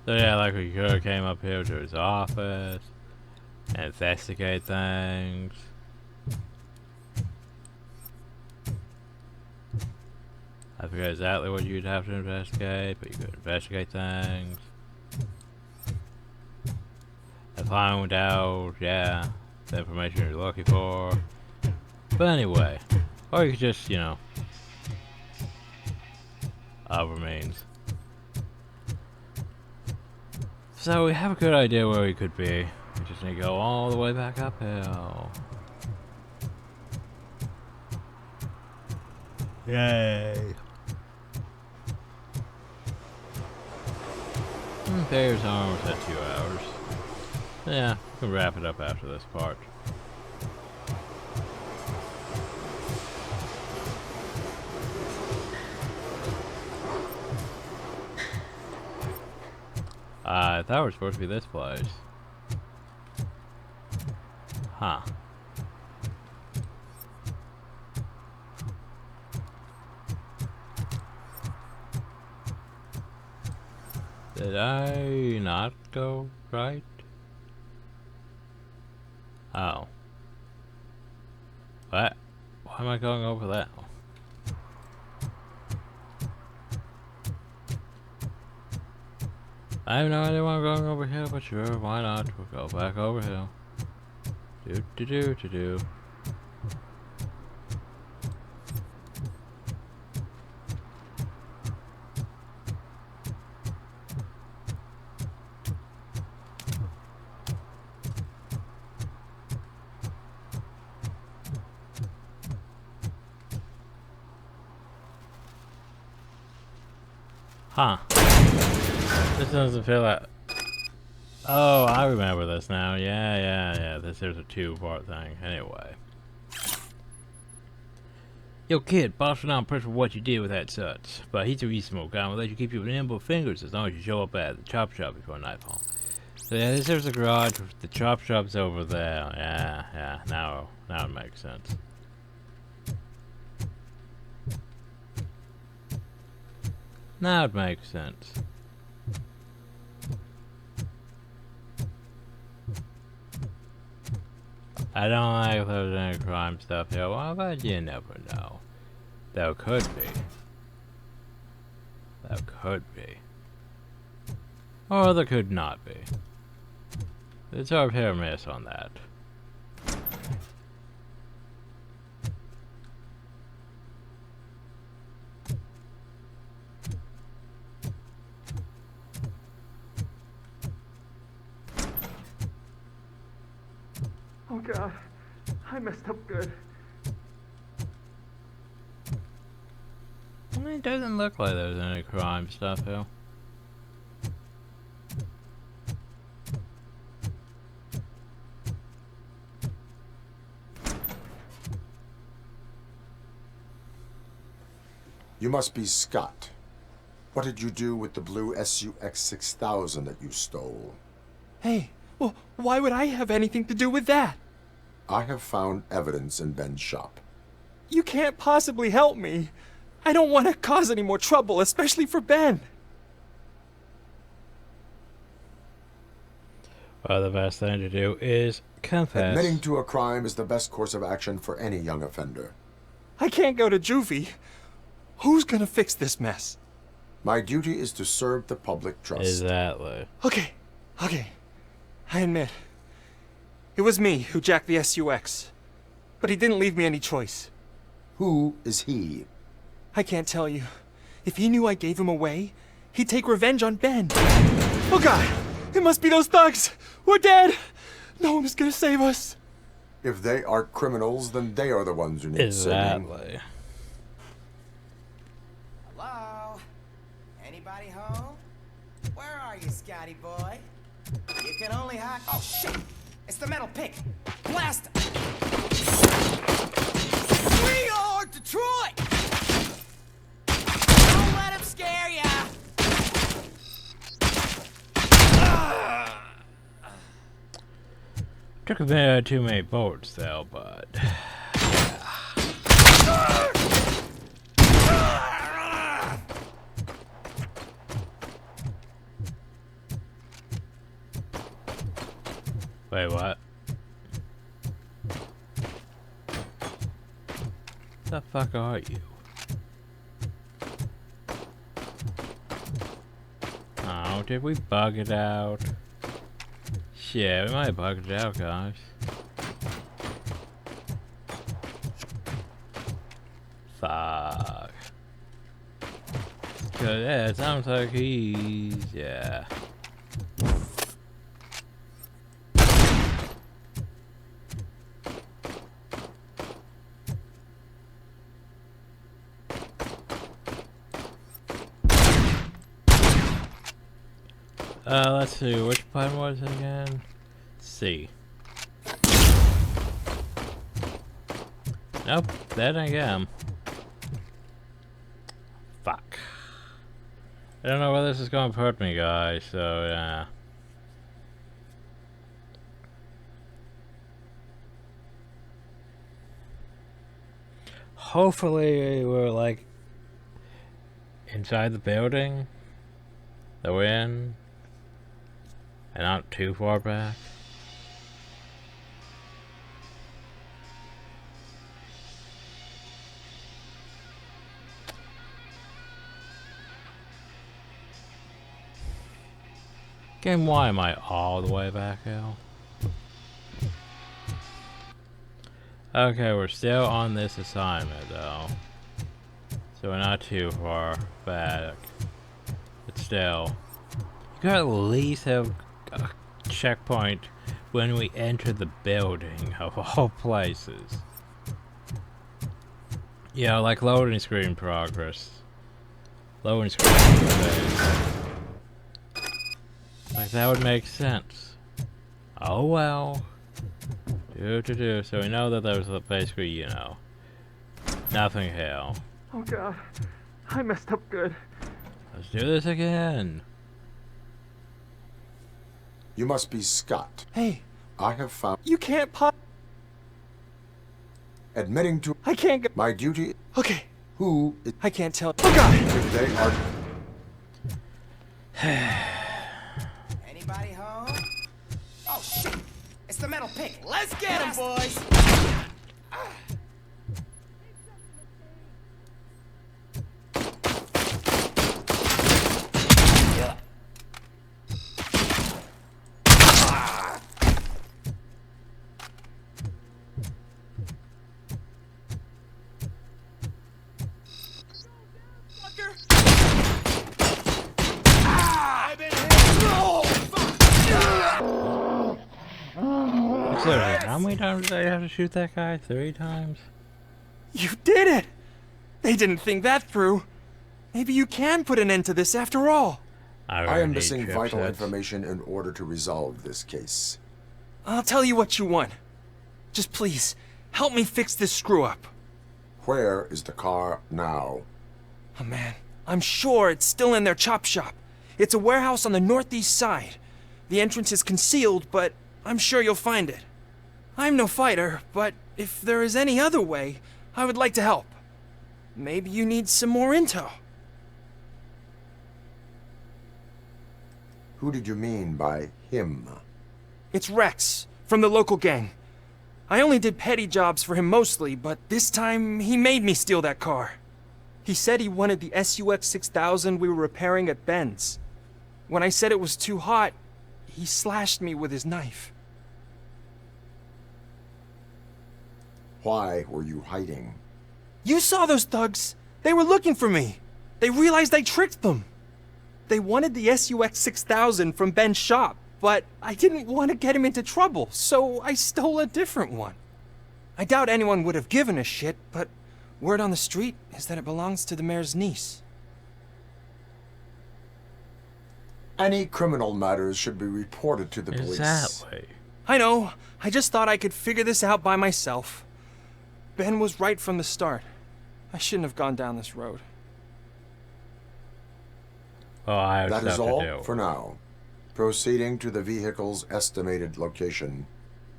So yeah, like we could have came up here to his office and investigate things. I forget exactly what you'd have to investigate, but you could investigate things. And find out, yeah, the information you're looking for. But anyway, or you could just, you know, remains. So we have a good idea where we could be. We just need to go all the way back uphill. Yay! There's almost at 2 hours. Yeah, we can wrap it up after this part. I thought we were supposed to be this place. Huh. Did I not go right? Oh. What? Why am I going over that? I have no idea why I'm going over here, but sure, why not? We'll go back over here. Do. Huh. This doesn't feel like... Oh, I remember this now. Yeah. This is a 2-part thing. Anyway. Yo, kid, boss will not impressed with what you did with that such. But he's a reasonable guy and will let you keep your nimble fingers as long as you show up at the chop shop before nightfall. So yeah, there's a garage. The chop shop's over there. Yeah. Now it makes sense. Now it makes sense. I don't like if there's any crime stuff here. Well, but you never know. There could be. There could be. Or there could not be. It's our hit or miss on that. Oh God, I messed up good. I mean, it doesn't look like there's any crime stuff here. You must be Scott. What did you do with the blue SUX 6000 that you stole? Hey, well, why would I have anything to do with that? I have found evidence in Ben's shop. You can't possibly help me. I don't want to cause any more trouble, especially for Ben. Well, the best thing to do is confess. Admitting to a crime is the best course of action for any young offender. I can't go to juvie. Who's gonna fix this mess? My duty is to serve the public trust. Exactly. Okay. I admit. It was me who jacked the SUX. But he didn't leave me any choice. Who is he? I can't tell you. If he knew I gave him away, he'd take revenge on Ben. Oh God! It must be those thugs! We're dead! No one is gonna save us. If they are criminals, then they are the ones who need saving. Exactly. Hello? Anybody home? Where are you, Scotty boy? You can only hide. Oh shit! It's the metal pick. Blast him! We are Detroit! Don't let him scare ya! Took a bit too many bullets though, but wait, what? The fuck are you? Oh, did we bug it out? Shit, we might have bugged it out, guys. Fuck. Cause yeah, it sounds like he's yeah. Let's see, which button was it again? C. Nope, that again. Fuck. I don't know whether this is gonna hurt me, guys, so yeah. Hopefully we're like inside the building that we're in. And not too far back. Again, why am I all the way back out? Okay, we're still on this assignment though. So we're not too far back. But still. You gotta at least have a checkpoint when we enter the building of all places. You know, like loading screen progress. Loading screen progress. Like that would make sense. Oh well. So we know that there was basically, you know, nothing here. Oh God, I messed up good. Let's do this again. You must be Scott. Hey. I have found... You can't pop... Admitting to... I can't go... My duty... Okay. Who is... I can't tell... Oh, God! If they are... Anybody home? Oh, shit! It's the metal pick. Let's get him, boys! How many times did I have to shoot that guy? 3 times? You did it! They didn't think that through. Maybe you can put an end to this after all. I am missing vital information in order to resolve this case. I'll tell you what you want. Just please, help me fix this screw-up. Where is the car now? Oh man, I'm sure it's still in their chop shop. It's a warehouse on the northeast side. The entrance is concealed, but I'm sure you'll find it. I'm no fighter, but if there is any other way, I would like to help. Maybe you need some more intel. Who did you mean by him? It's Rex, from the local gang. I only did petty jobs for him mostly, but this time he made me steal that car. He said he wanted the SUX 6000 we were repairing at Ben's. When I said it was too hot, he slashed me with his knife. Why were you hiding? You saw those thugs. They were looking for me. They realized I tricked them. They wanted the SUX 6000 from Ben's shop, but I didn't want to get him into trouble, so I stole a different one. I doubt anyone would have given a shit, but word on the street is that it belongs to the mayor's niece. Any criminal matters should be reported to the police. Exactly. I know. I just thought I could figure this out by myself. Ben was right from the start. I shouldn't have gone down this road. Well, I have that stuff is all to do. for now. Proceeding to the vehicle's estimated location.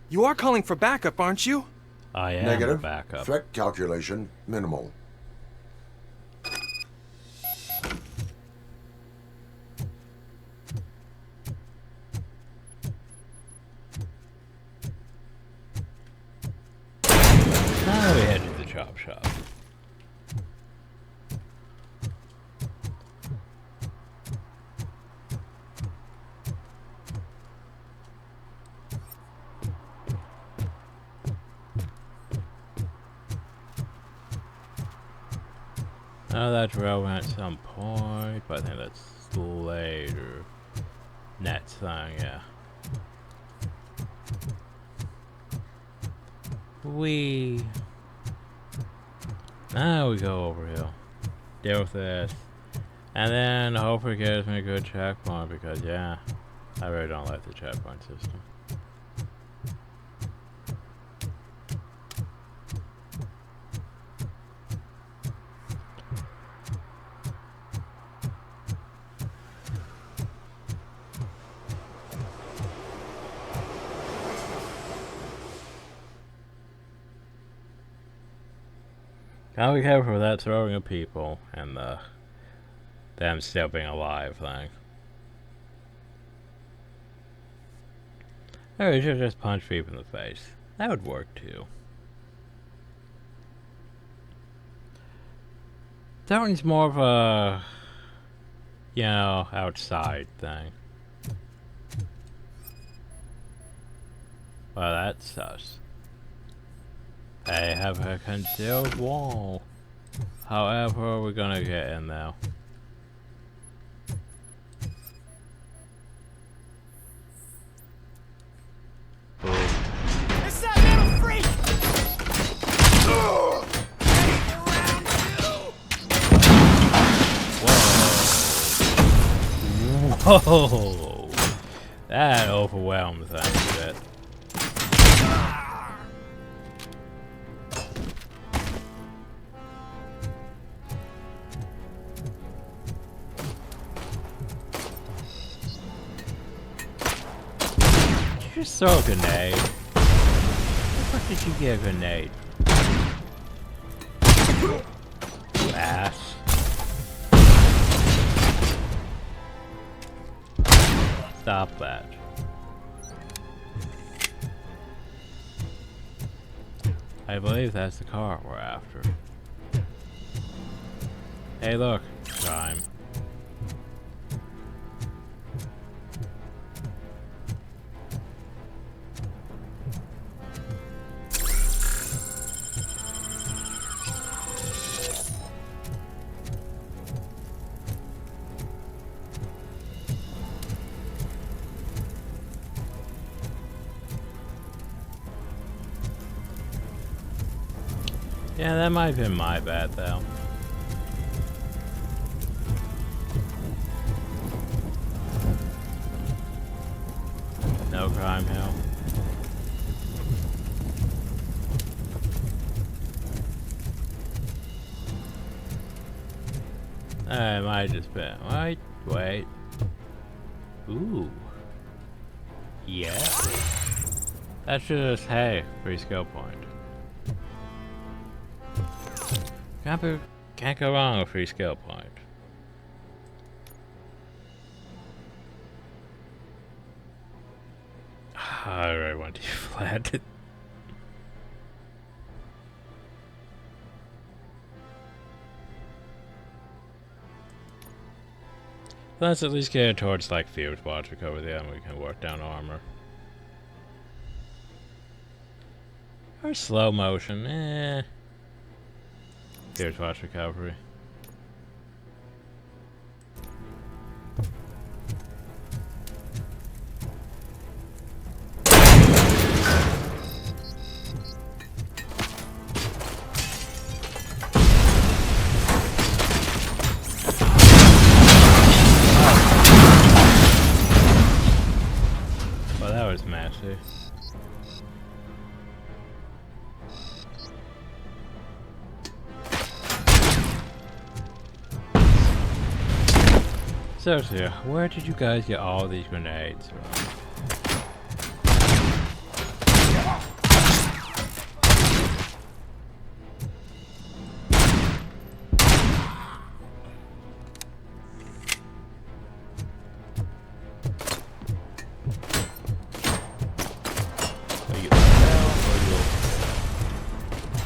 You are calling for backup, aren't you? I am Negative. the backup. Threat calculation minimal. Now we head to the chop shop. Oh, that's relevant at some point, but I think that's later. Next thing, yeah. Now we go over here. Deal with this. And then hopefully it gives me a good checkpoint because, yeah, I really don't like the checkpoint system. Gotta be careful with that throwing of people and them still being alive thing. Or you should just punch people in the face. That would work too. That one's more of a, you know, outside thing. Well, that's sus. They have a concealed wall. However, we're gonna get in now. It's that little freak! Whoa! That overwhelmed things a bit. just throw a grenade? Where the fuck did you get a grenade? You ass. Stop that. I believe that's the car we're after. Hey look, crime. Yeah, that might have been my bad, though. No crime hill. It might have just been. Wait. Ooh. Yeah. That's just, hey, free skill point. Can't go wrong with free skill point. I really want to flat. Let's at least get towards like field logic over there and we can work down armor. Or slow motion, Here's watch recovery. Well, that was massive. Seriously, where did you guys get all these grenades from?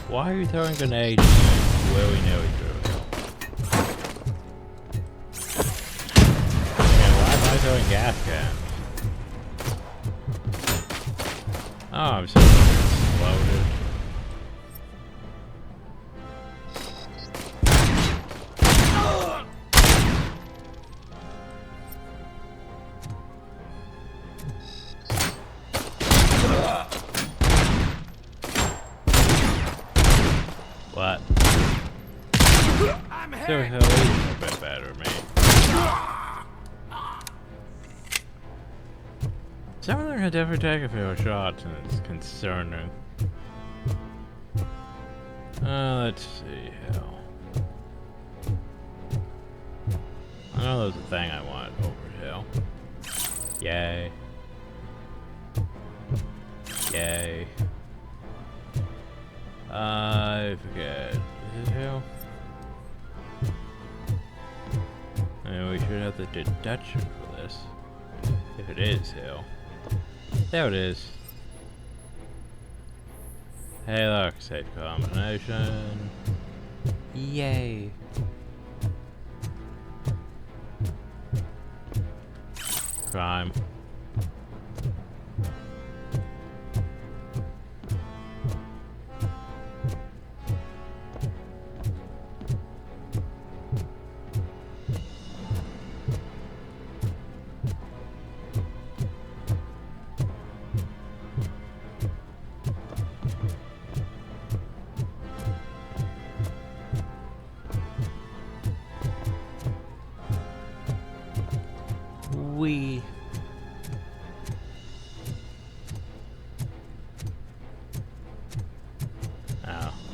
Why are you throwing grenades willy-nilly through? Throwing gas cans. Oh, I'm so exploded. What? So hell, a bit better, me. Some of them can definitely take a few shots, and it's concerning. Let's see. Hell. I know there's a thing I wanted over hill. Yay. Yay. I forget. Is it hill? And we should have the deduction for this. If it is hill. There it is. Hey look, safe combination. Yay. Crime.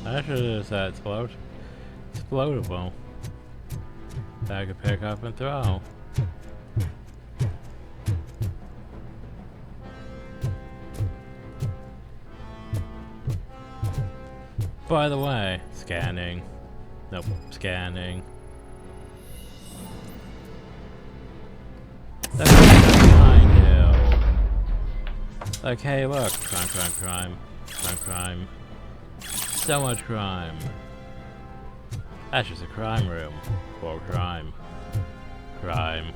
Actually, it's explodable. That I could pick up and throw. By the way, scanning. Nope, scanning. That's behind hill. Like, hey, look, crime, crime, crime, crime, crime. So much crime. That's just a crime room for crime. Crime.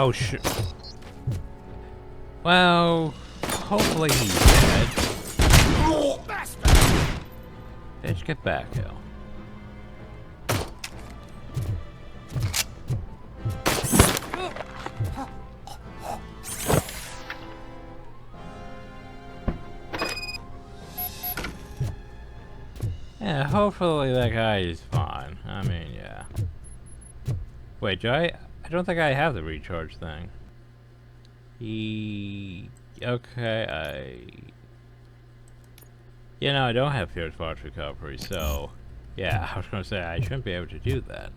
Oh shit. Well, hopefully he's dead. Bitch, get back, Hill. Yeah, hopefully that guy is fine. I mean, yeah. Wait, do I don't think I have the recharge thing. Okay, you know, I don't have Fierce Watch Recovery, so yeah, I was gonna say I shouldn't be able to do that.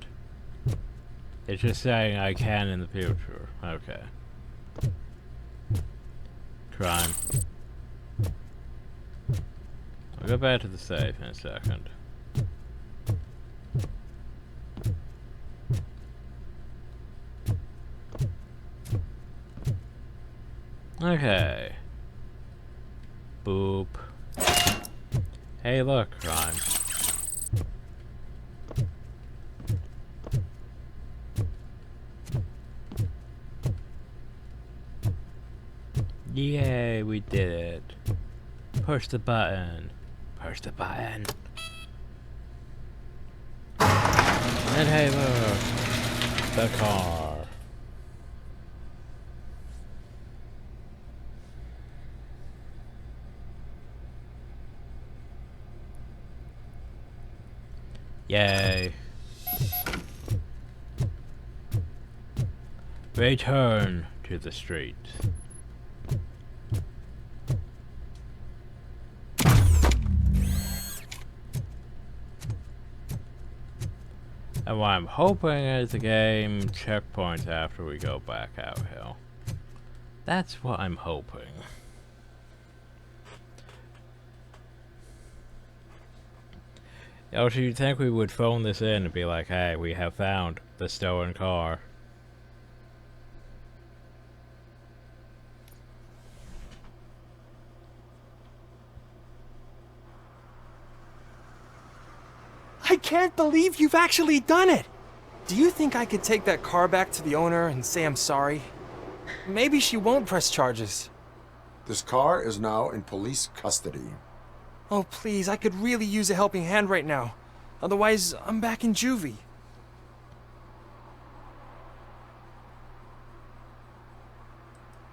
It's just saying I can in the future. Okay. Crime. I'll go back to the safe in a second. Okay. Boop. Hey, look, crime. Yay, we did it. Push the button. Push the button. And hey, look. The car. Yay. Return to the street. And what I'm hoping is the game checkpoints after we go back out hill. That's what I'm hoping. Also, you'd think we would phone this in and be like, hey, we have found the stolen car. I can't believe you've actually done it! Do you think I could take that car back to the owner and say I'm sorry? Maybe she won't press charges. This car is now in police custody. Oh, please, I could really use a helping hand right now. Otherwise, I'm back in juvie.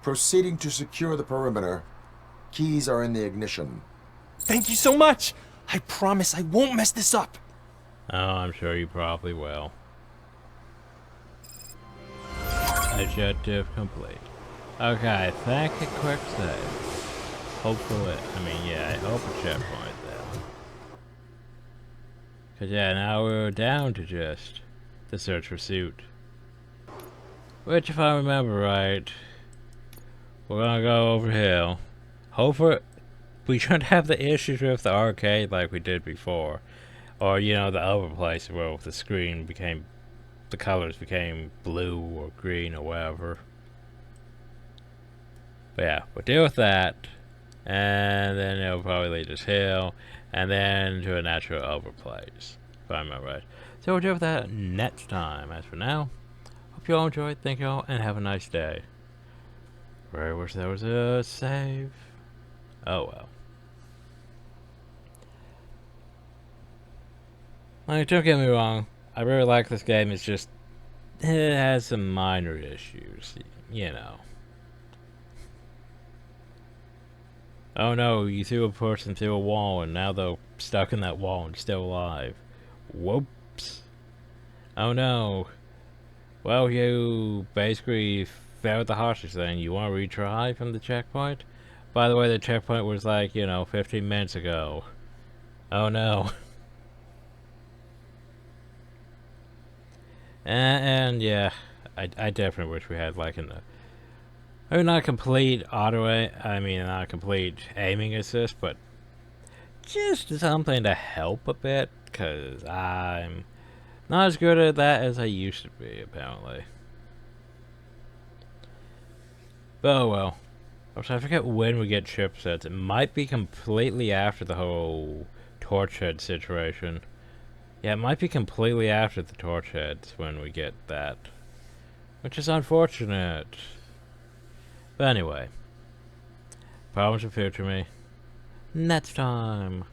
Proceeding to secure the perimeter. Keys are in the ignition. Thank you so much! I promise I won't mess this up. Oh, I'm sure you probably will. Objective complete. Okay, thank you, quick save. Hopefully, I mean, yeah, I hope a checkpoint there. Cause yeah, now we're down to just the search for suit. Which, if I remember right, we're gonna go over here. Hopefully, we shouldn't have the issues with the arcade like we did before. Or, you know, the other place where the screen became, the colors became blue or green or whatever. But yeah, we'll deal with that. And then it'll probably lead us here, and then to a natural overplays, if I remember right. So we'll deal with that next time. As for now, hope you all enjoyed, thank you all, and have a nice day. Very wish there was a save. Oh well. Like, don't get me wrong, I really like this game, it's just, it has some minor issues, you know. Oh no, you threw a person through a wall and now they're stuck in that wall and still alive. Whoops. Oh no. Well, you basically failed the hostage thing. You want to retry from the checkpoint? By the way, the checkpoint was like, 15 minutes ago. Oh no. And yeah, I definitely wish we had like not a complete not a complete aiming assist, but just something to help a bit, because I'm not as good at that as I used to be, apparently. But oh well. Also, I forget when we get chipsets. It might be completely after the whole torch head situation. Yeah, it might be completely after the torch heads when we get that. Which is unfortunate. But anyway. Problems of future me. Next time.